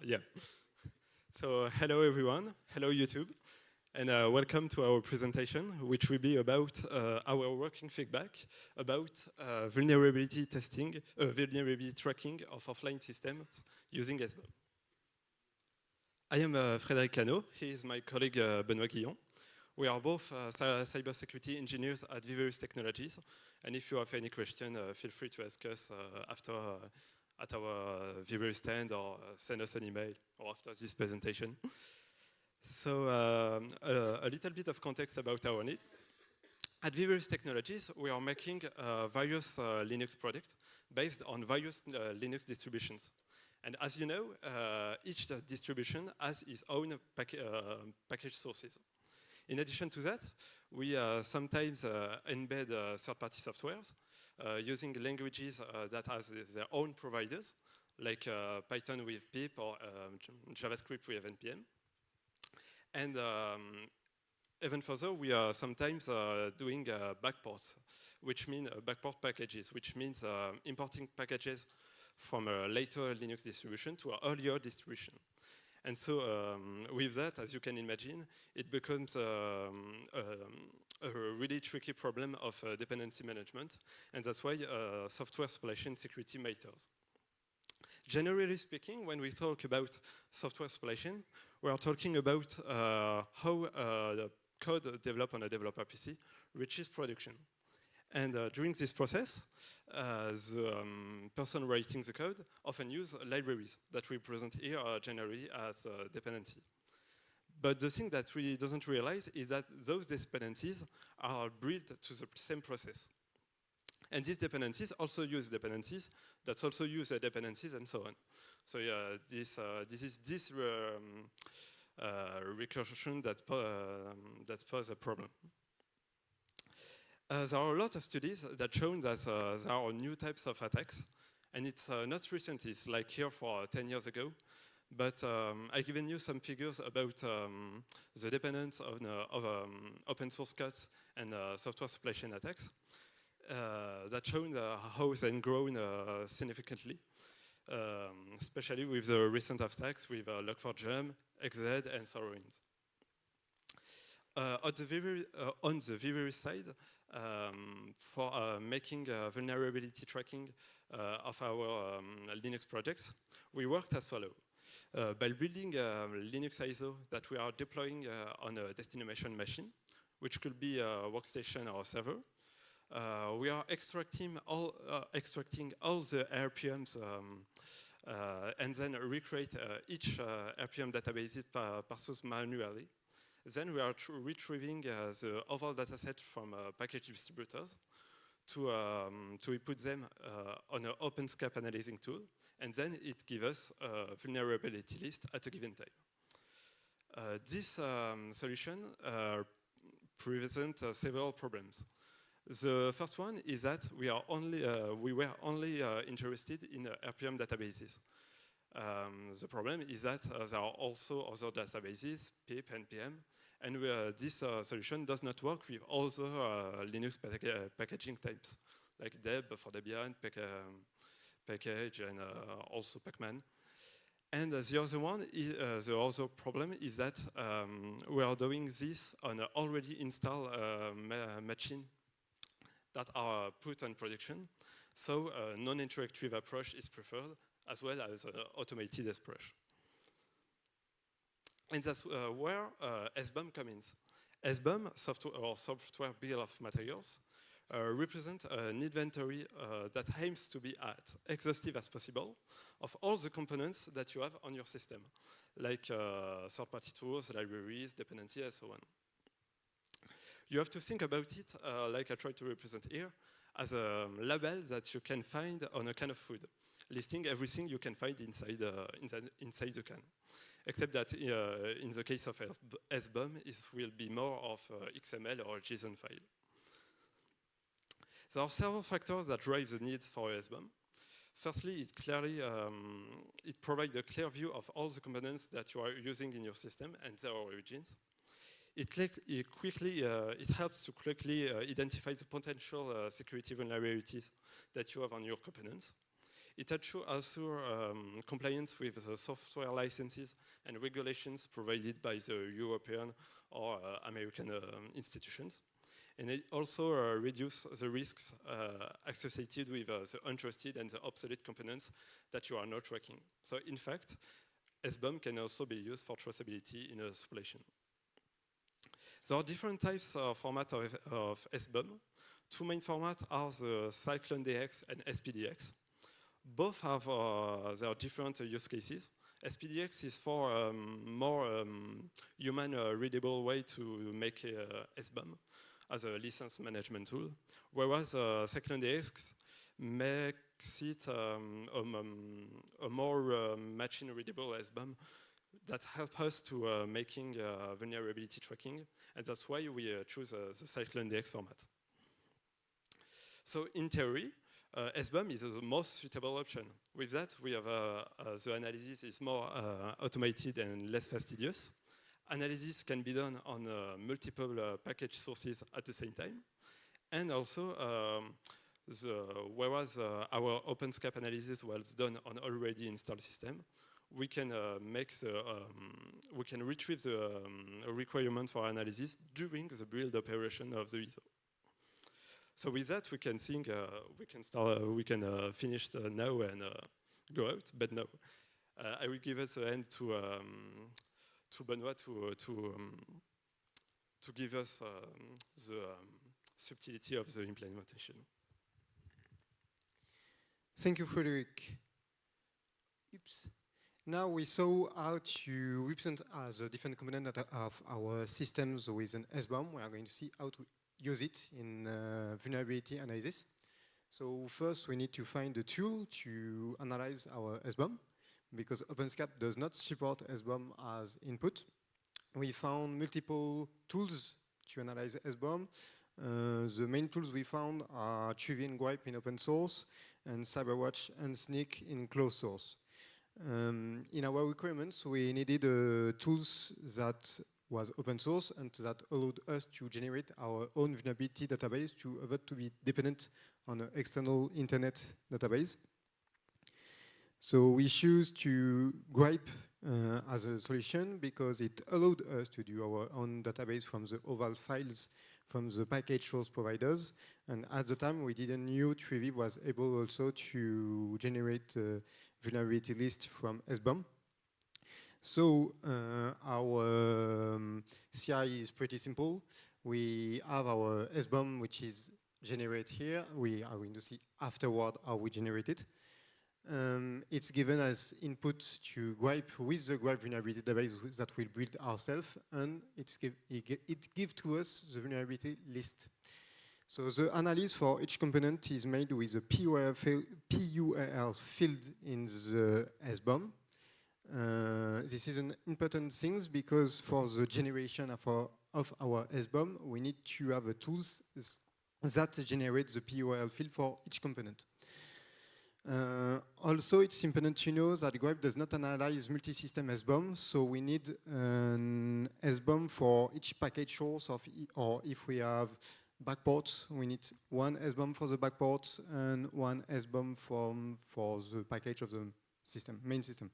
Yeah. So, hello everyone. Hello YouTube. And welcome to our presentation, which will be about our working feedback about vulnerability testing, vulnerability tracking of offline systems using SBOM. I am Frédéric Cano. He is my colleague Benoît Guillon. We are both cybersecurity engineers at Viverus Technologies. And if you have any question, feel free to ask us after at our Viverus stand or send us an email or after this presentation. So a little bit of context about our need. At Viverus Technologies, we are making various Linux products based on various Linux distributions. And as you know, each distribution has its own package sources. In addition to that, we sometimes embed third-party softwares using languages that has their own providers, like Python with pip or JavaScript with NPM. And even further, we are sometimes doing backports, which mean backport packages, which means importing packages from a later Linux distribution to an earlier distribution. And so with that, as you can imagine, it becomes a really tricky problem of dependency management, and that's why software supply chain security matters. Generally speaking, when we talk about software supply chain, we are talking about how the code developed on a developer PC reaches production. And during this process, the person writing the code often use libraries that we present here generally as dependencies. But the thing that we doesn't realize is that those dependencies are built to the same process. And these dependencies also use dependencies that also use dependencies and so on. So yeah, this is this recursion that pose a problem. There are a lot of studies that show that there are new types of attacks, and it's not recent, it's like here for 10 years ago, but I've given you some figures about the dependence of open source cuts and software supply chain attacks that show how they've grown significantly, especially with the recent attacks with Log4j, XZ, and SolarWinds. On the Viverus side, for making vulnerability tracking of our Linux projects, we worked as follows. By building a Linux ISO that we are deploying on a destination machine, which could be a workstation or a server, we are extracting all the RPMs and then recreate each RPM database parses manually. Then we are retrieving the overall dataset from package distributors to put them on an OpenSCAP analyzing tool, and then it gives us a vulnerability list at a given time. This solution presents several problems. The first one is that we were only interested in RPM databases. The problem is that there are also other databases, pip, NPM, and this solution does not work with other Linux packaging types, like deb for Debian, package, and also pacman. And the other one, the other problem is that we are doing this on an already installed machine that are put on production. So a non-interactive approach is preferred, as well as an automated approach. And that's where SBOM comes in. SBOM, software bill of materials, represent an inventory that aims to be as exhaustive as possible of all the components that you have on your system, like third-party tools, libraries, dependencies, and so on. You have to think about it, like I tried to represent here, as a label that you can find on a can of food, listing everything you can find inside the can. Except that in the case of SBOM, it will be more of XML or JSON file. There are several factors that drive the need for SBOM. Firstly, it provides a clear view of all the components that you are using in your system and their origins. It helps to quickly identify the potential security vulnerabilities that you have on your components. It also compliance with the software licenses and regulations provided by the European or American institutions. And it also reduces the risks associated with the untrusted and the obsolete components that you are not tracking. So in fact, SBOM can also be used for traceability in a supply chain. There are different types of format of SBOM. Two main formats are the CycloneDX and SPDX. Both have their different use cases. SPDX is for a more human-readable way to make SBOM as a license management tool, whereas CycloneDX makes it a more machine-readable SBOM that helps us to making vulnerability tracking, and that's why we choose the CycloneDX format. So in theory, SBOM is the most suitable option. With that, we have the analysis is more automated and less fastidious. Analysis can be done on multiple package sources at the same time. And also, whereas our OpenSCAP analysis was done on already installed system, we can retrieve the requirement for analysis during the build operation of the ISO. So with that, we can think we can finish now and go out. But no, I will give us the hand to Benoit to give us the subtlety of the implementation. Thank you, Frederic. Oops. Now we saw how to represent as a different component of our systems with an SBOM. We are going to see how to use it in vulnerability analysis. So first we need to find a tool to analyze our SBOM, because OpenSCAP does not support SBOM as input. We found multiple tools to analyze SBOM. The main tools we found are Trivy and Gripe in open source, and CyberWatch and Snyk in closed source. In our requirements, we needed tools that was open source and that allowed us to generate our own vulnerability database to avoid to be dependent on an external internet database. So we choose to Gripe as a solution because it allowed us to do our own database from the OVAL files from the package source providers. And at the time, we didn't know Trivy was able also to generate a vulnerability list from SBOM. So our CI is pretty simple. We have our SBOM, which is generated here. We are going to see afterward how we generate it. It's given as input to Gripe with the Gripe vulnerability database that we'll build ourselves, and it gives to us the vulnerability list. So the analysis for each component is made with a PURL field in the SBOM. This is an important thing because for the generation of our SBOM, we need to have a tools that generate the PURL field for each component. Also, it's important to know that Gripe does not analyze multi-system SBOM, so we need an SBOM for each package source or if we have backports, we need one SBOM for the backports and one SBOM for the package of the system, main system.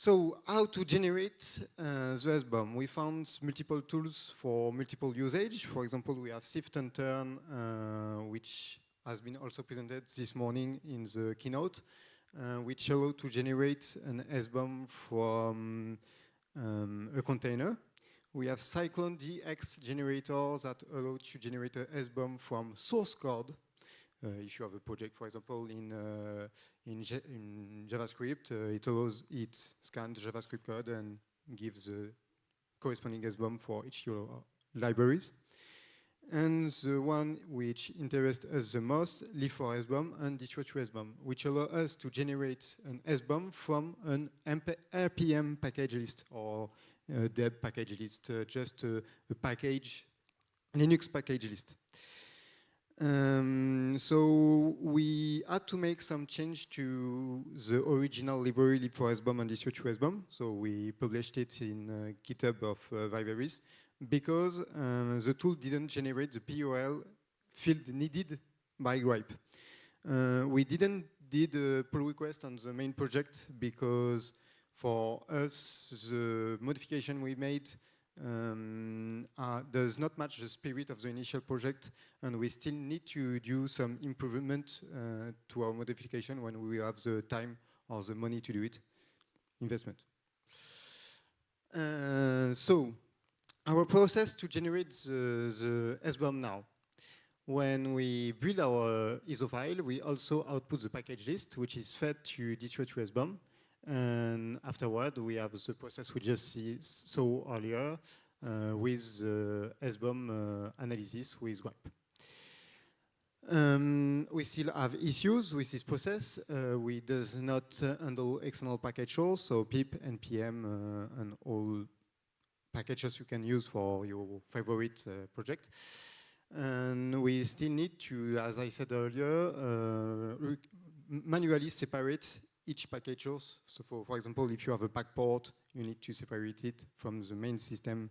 So how to generate the SBOM? We found multiple tools for multiple usage. For example, we have Sift and Turn, which has been also presented this morning in the keynote, which allow to generate an SBOM from a container. We have Cyclone DX generators that allow to generate a SBOM from source code. If you have a project, for example, in JavaScript, it scans JavaScript code and gives the corresponding SBOM for each your libraries. And the one which interests us the most, Live4SBOM and Distro2SBOM, which allow us to generate an SBOM from an RPM package list or deb package list, just a package, Linux package list. So we had to make some change to the original library Live4SBOM and Distro2SBOM. So we published it in GitHub of Viveris because the tool didn't generate the POL field needed by gripe. We didn't did a pull request on the main project because for us the modification we made does not match the spirit of the initial project, and we still need to do some improvement to our modification when we have the time or the money to do it, investment. So our process to generate the SBOM now. When we build our ISO file, we also output the package list, which is fed to Distro2SBOM. And afterward, we have the process we just saw earlier with the SBOM analysis with gripe. We still have issues with this process. We does not handle external package source, so pip, npm, and all packages you can use for your favorite project. And we still need to, as I said earlier, manually separate each package source. So for example, if you have a backport, you need to separate it from the main system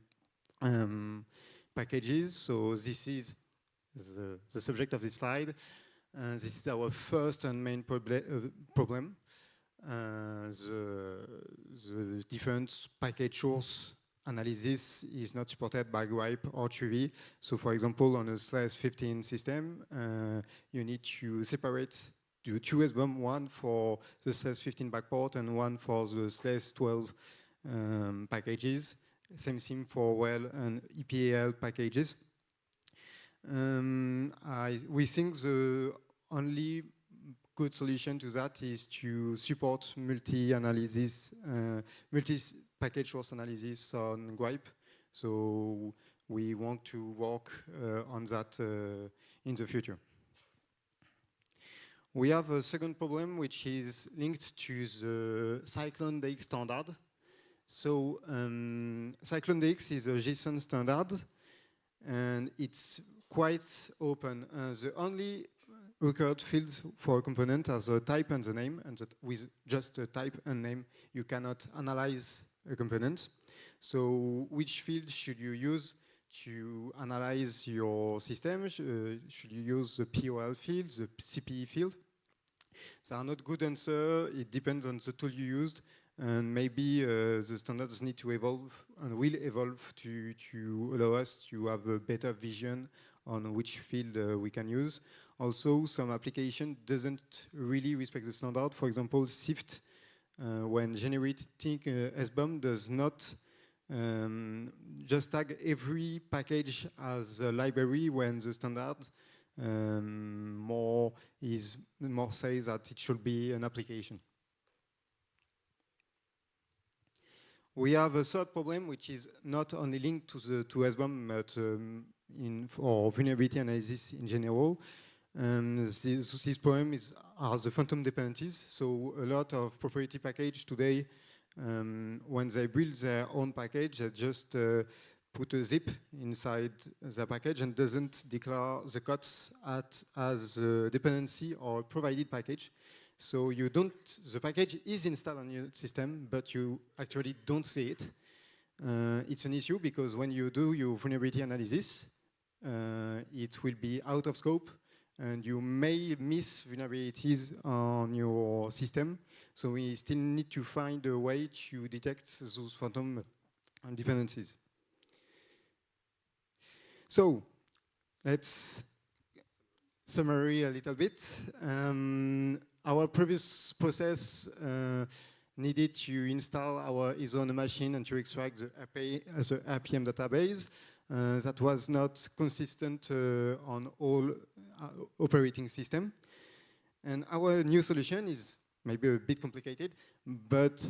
packages. So this is the subject of this slide. This is our first and main problem. The different package source analysis is not supported by gripe or Truvy. So for example, on a /15 system, you need to separate the two SBOM, one for the /15 backport and one for the /12 packages. Same thing for WEL and EPAL packages. We think the only good solution to that is to support multi-analysis, multi-package source analysis on gripe. So we want to work on that in the future. We have a second problem which is linked to the Cyclone DX standard. So Cyclone DX is a JSON standard and it's quite open. The only required fields for a component are the type and the name, and that with just a type and name you cannot analyze a component. So which field should you use to analyze your system? Should you use the POL field, the CPE field? There are not good answers. It depends on the tool you used, and maybe the standards need to evolve and will evolve to allow us to have a better vision on which field we can use. Also, some application doesn't really respect the standard. For example, Sift, when generating SBOM, does not just tag every package as a library when the standard more says that it should be an application. We have a third problem, which is not only linked to SBOM, but for vulnerability analysis in general. This problem are the phantom dependencies. So a lot of proprietary package today, when they build their own package, they just put a zip inside the package and doesn't declare the codes as a dependency or provided package. So you don't, the package is installed on your system, but you actually don't see it. It's an issue because when you do your vulnerability analysis, it will be out of scope and you may miss vulnerabilities on your system. So we still need to find a way to detect those phantom dependencies. So let's summary a little bit. Our previous process needed to install our ISO on the machine and to extract the RPM database. That was not consistent on all operating systems. And our new solution is maybe a bit complicated, but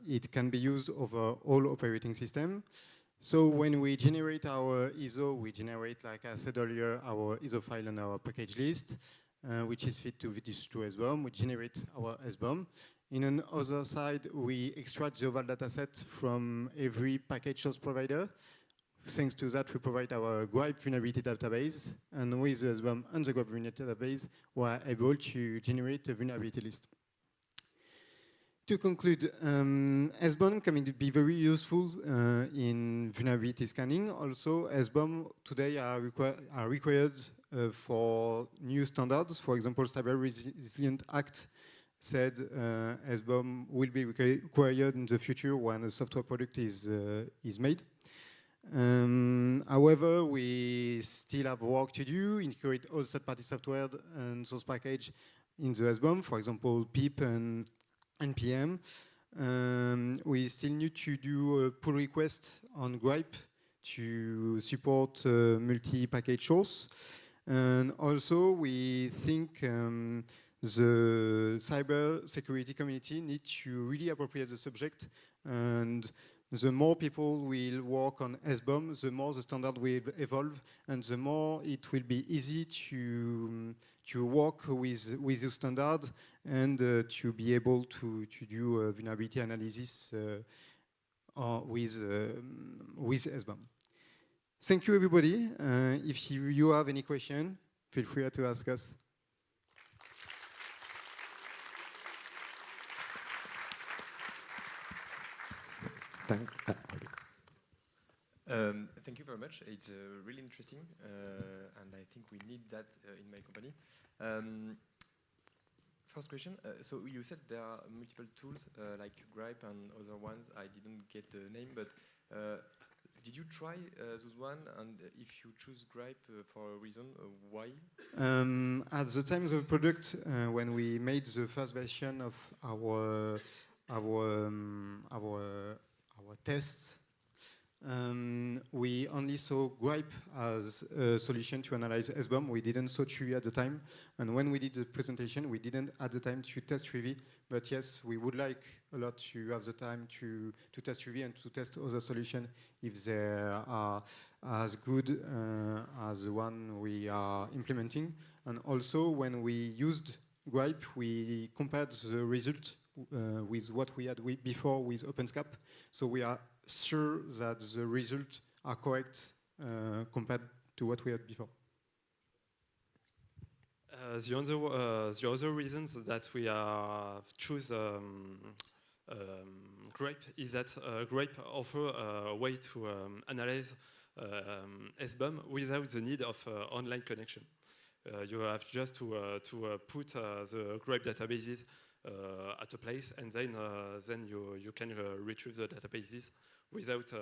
it can be used over all operating systems. So when we generate our ISO, we generate, like I said earlier, our ISO file and our package list, which is fit to SBOM. We generate our SBOM. In another side, we extract the overall dataset from every package source provider. Thanks to that, we provide our GRIPE vulnerability database. And with the SBOM and the GRIPE vulnerability database, we are able to generate a vulnerability list. To conclude, SBOM can be very useful in vulnerability scanning. Also, SBOM today are required for new standards. For example, Cyber Resilient Act said SBOM will be required in the future when a software product is made. However, we still have work to do, integrate all third-party software and source package in the SBOM, for example, PIP and NPM. We still need to do a pull request on GRIPE to support multi-package source. And also, we think the cyber security community needs to really appropriate the subject, and the more people will work on SBOM, the more the standard will evolve, and the more it will be easy to work with the standard and to be able to do vulnerability analysis with SBOM. Thank you, everybody. If you have any question, feel free to ask us. Thank you very much. It's really interesting, and I think we need that in my company. First question, so you said there are multiple tools like GRIPE and other ones. I didn't get the name, but did you try those one? And if you choose GRIPE for a reason, why? At the time of the product, when we made the first version of our tests, we only saw GRIPE as a solution to analyze SBOM. We didn't saw THCon at the time. And when we did the presentation, we didn't at the time to test THCon. But yes, we would like a lot to have the time to test THCon and to test other solutions if they are as good as the one we are implementing. And also, when we used GRIPE, we compared the result with what we had before with OpenSCAP. So we are sure that the results are correct compared to what we had before. The other reasons that we choose GRIPE is that GRIPE offers a way to analyze SBOM without the need of online connection. You have just to put the GRIPE databases at a place, and then you can retrieve the databases without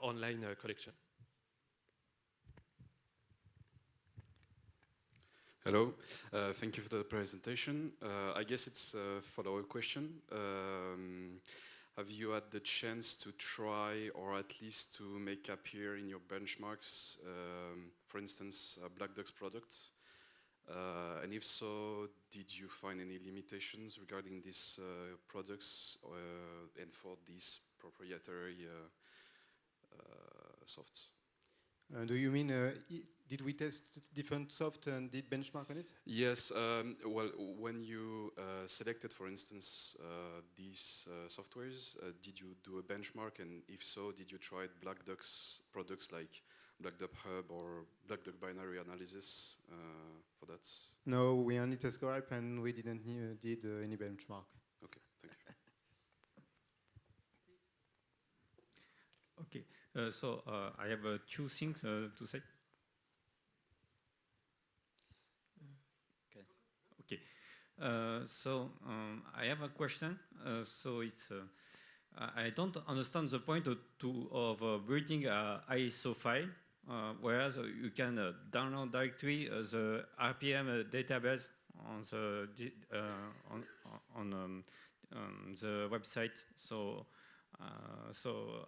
online connection. Hello, thank you for the presentation. I guess it's a follow-up question. Have you had the chance to try, or at least to make appear in your benchmarks, for instance, a Black Duck's product? And if so, did you find any limitations regarding these products and for these proprietary softs? Do you mean, did we test different soft and did benchmark on it? Yes, well, when you selected, for instance, these softwares, did you do a benchmark? And if so, did you try Black Duck's products like Black Duck Hub or Black Duck Binary Analysis for that? No, we only test GRIPE and we didn't did any benchmark. Okay, thank you. Okay, so I have two things to say. I have a question. I don't understand the point of building an ISO file, whereas you can download directly the RPM database on the website. So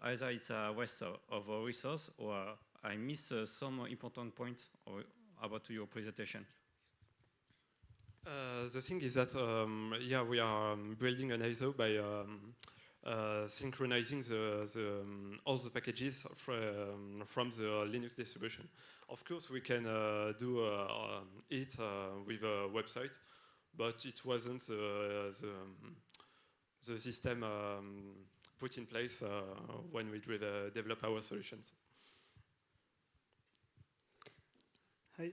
either it's a waste of a resource, or I miss some important point about your presentation. The thing is that, yeah, we are building an ISO by synchronizing all the packages from the Linux distribution. Of course, we can do it with a website, but it wasn't the system put in place when we develop our solutions. Hi.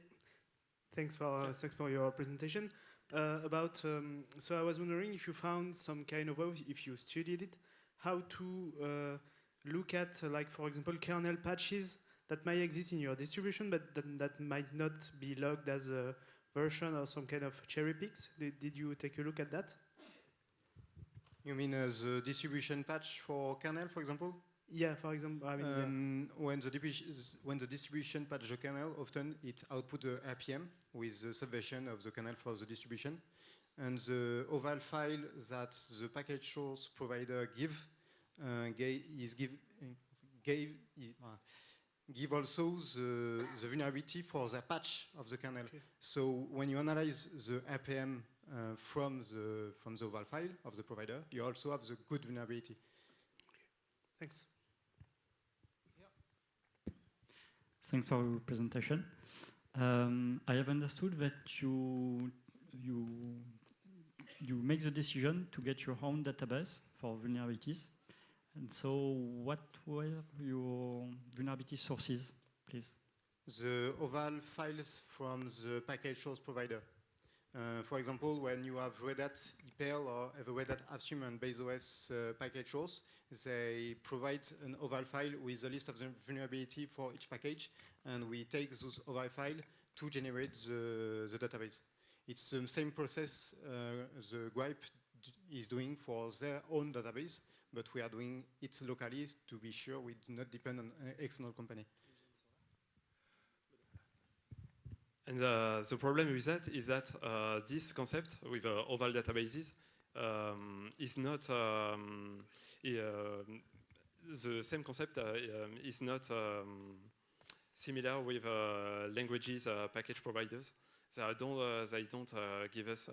Thanks for your presentation. So I was wondering if you found some kind of way, if you studied it, how to look at, like, for example, kernel patches that might exist in your distribution, but that might not be logged as a version or some kind of cherry picks. Did you take a look at that? You mean the distribution patch for kernel, for example? Yeah, for example, I mean, when the distribution patch the kernel, often it output the RPM with the subversion of the kernel for the distribution, and the oval file that the package source provider give also the vulnerability for the patch of the kernel. Okay. So when you analyze the RPM from the oval file of the provider, you also have the good vulnerability. Okay. Thanks. Thanks for your presentation. I have understood that you make the decision to get your own database for vulnerabilities. And so what were your vulnerability sources, please? The oval files from the package source provider. For example, when you have Red Hat EPEL or the Red Hat Appium and Base OS package source, they provide an oval file with a list of the vulnerability for each package, and we take those oval file to generate the database. It's the same process the Gripe is doing for their own database, but we are doing it locally to be sure we do not depend on an external company. And the problem with that is that this concept with oval databases is not the same concept is not similar with languages package providers. They don't give us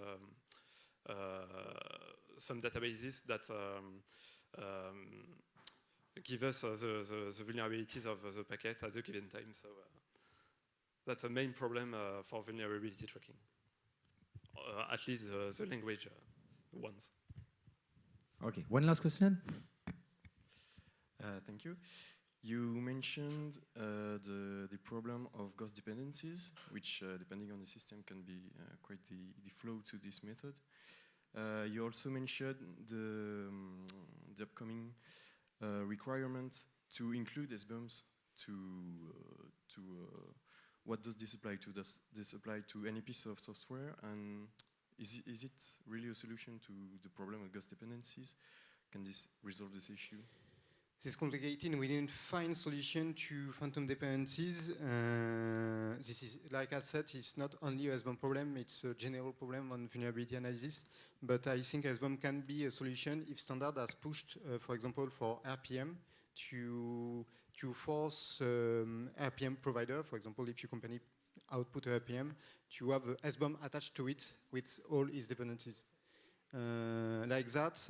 some databases that give us the vulnerabilities of the packet at the given time. So that's the main problem for vulnerability tracking, at least the language ones. Okay, one last question. Thank you. You mentioned the problem of ghost dependencies, which, depending on the system, can be quite the flow to this method. You also mentioned the upcoming requirement to include SBOMs to what does this apply to? Does this apply to any piece of software? And is it really a solution to the problem of ghost dependencies? Can this resolve this issue? This is complicated. We didn't find solution to phantom dependencies. This is, like I said, it's not only a SBOM problem, it's a general problem on vulnerability analysis. But I think SBOM can be a solution if standard has pushed, for example, for RPM to force RPM provider, for example, if your company output a RPM, to have a SBOM attached to it with all its dependencies. Like that,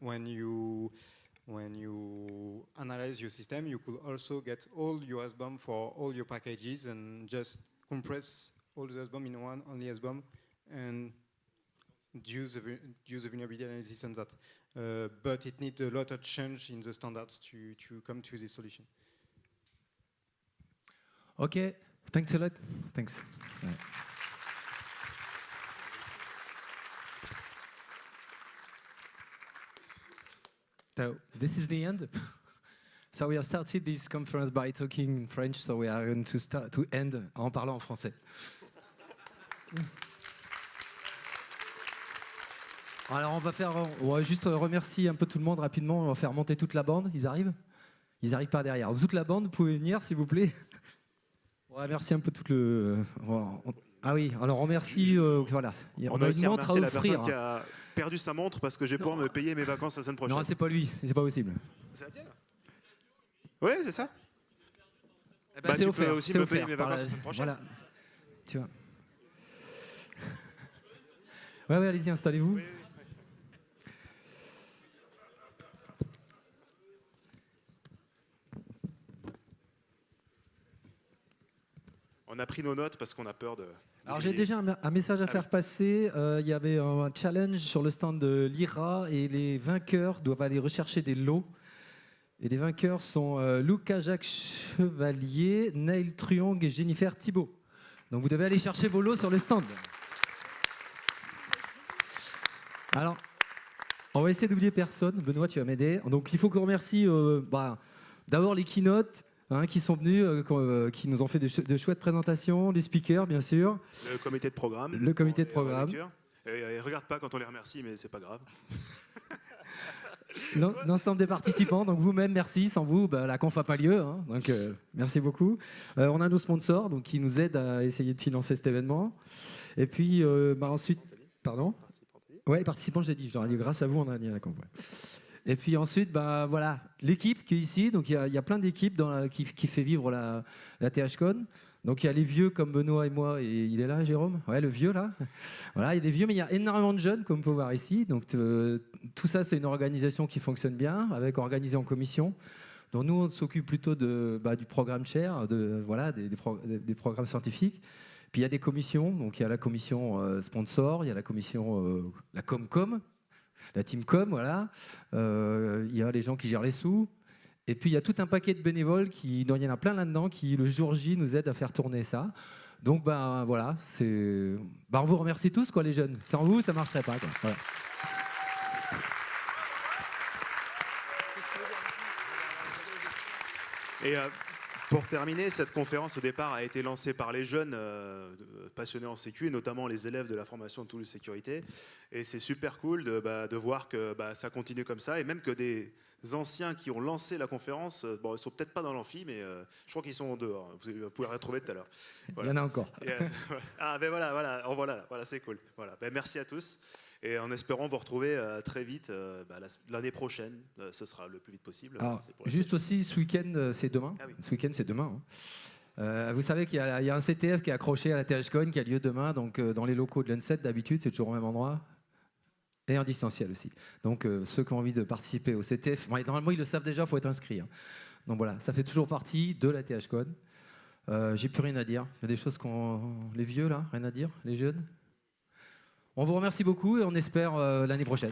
when you analyze your system, you could also get all your SBOM for all your packages and just compress all the SBOM in one only SBOM and use the vulnerability analysis on that. But it needs a lot of change in the standards to come to this solution. Okay, thanks a lot. Thanks. So this is the end. So we have started this conference by talking in French, so we are going to end en parlant en français. Alors on va juste remercier un peu tout le monde rapidement. On va faire monter toute la bande. Ils arrivent? Ils arrivent par derrière. Toute la bande, vous pouvez venir s'il vous plaît. On remercie un peu tout le. Ah oui, alors on remercie. Voilà. On a une aussi montre à remercié la offrir. personne qui a perdu sa montre parce que je vais pouvoir me payer mes vacances la semaine prochaine. Non, c'est pas lui, c'est pas possible. C'est la tienne? Oui, c'est ça. Eh ben, c'est tu offert. peux aussi c'est me payer offert mes par vacances la- la semaine prochaine. Voilà. Tu vois. Ouais, allez-y, installez-vous. On a pris nos notes parce qu'on a peur de. Alors j'ai déjà un message à faire passer. Il y avait un challenge sur le stand de l'IRA et les vainqueurs doivent aller rechercher des lots. Et les vainqueurs sont Lucas Jacques Chevalier, Neil Truong et Jennifer Thibault. Donc vous devez aller chercher vos lots sur le stand. Alors, on va essayer d'oublier personne. Benoît, tu vas m'aider. Donc il faut qu'on remercie d'abord les keynotes. Qui sont venus, qui nous ont fait de chouettes présentations, les speakers bien sûr. Le comité de programme. Le comité de programme. Et regarde pas quand on les remercie, mais c'est pas grave. L'ensemble des participants, donc vous-même, merci. Sans vous, la conf n'a pas lieu. Donc merci beaucoup. On a nos sponsors donc, qui nous aident à essayer de financer cet événement. Et puis ensuite, pardon. Ouais, participants, j'ai dit. Je leur ai dit grâce à vous, on a gagné la conf. Ouais. Et puis ensuite, voilà, l'équipe qui est ici. Donc il y a plein d'équipes qui fait vivre la THCon. Donc il y a les vieux comme Benoît et moi. Et il est là, Jérôme? Ouais, le vieux là. Voilà, il y a des vieux, mais il y a énormément de jeunes, comme vous pouvez voir ici. Donc tout ça, c'est une organisation qui fonctionne bien, organisée en commission. Donc nous, on s'occupe plutôt du programme chair, des programmes scientifiques. Puis il y a des commissions. Donc il y a la commission sponsor, il y a la commission la Comcom. La team com, voilà. Il y a les gens qui gèrent les sous. Et puis, il y a tout un paquet de bénévoles, il y en a plein là-dedans, qui, le jour J, nous aident à faire tourner ça. Donc, voilà, on vous remercie tous, quoi, les jeunes. Sans vous, ça ne marcherait pas, quoi. Voilà. Et pour terminer, cette conférence au départ a été lancée par les jeunes passionnés en sécu, et notamment les élèves de la formation de Toulouse Sécurité. Et c'est super cool de voir que ça continue comme ça, et même que des anciens qui ont lancé la conférence, ils ne sont peut-être pas dans l'amphi, mais je crois qu'ils sont en dehors. Vous pouvez les retrouver tout à l'heure. Voilà. Il y en a encore. Et, voilà, c'est cool. Voilà. Merci à tous. Et en espérant vous retrouver très vite l'année prochaine, ce sera le plus vite possible. Alors, juste aussi, ce week-end, c'est demain. Ah oui. Ce week-end, c'est demain. Vous savez qu'il y a un CTF qui est accroché à la THCon qui a lieu demain, donc dans les locaux de l'ENSET, d'habitude, c'est toujours au même endroit. Et en distanciel aussi. Donc ceux qui ont envie de participer au CTF, normalement ils le savent déjà, il faut être inscrit. Donc voilà, ça fait toujours partie de la THCon. J'ai plus rien à dire. Il y a des choses les vieux là, rien à dire, les jeunes. On vous remercie beaucoup et on espère l'année prochaine.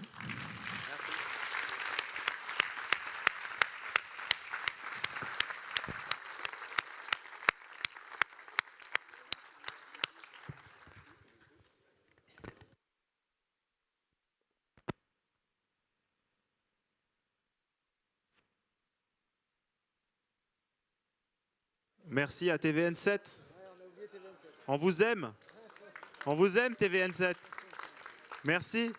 Merci à TVN7. On vous aime. On vous aime, TVN7. Merci.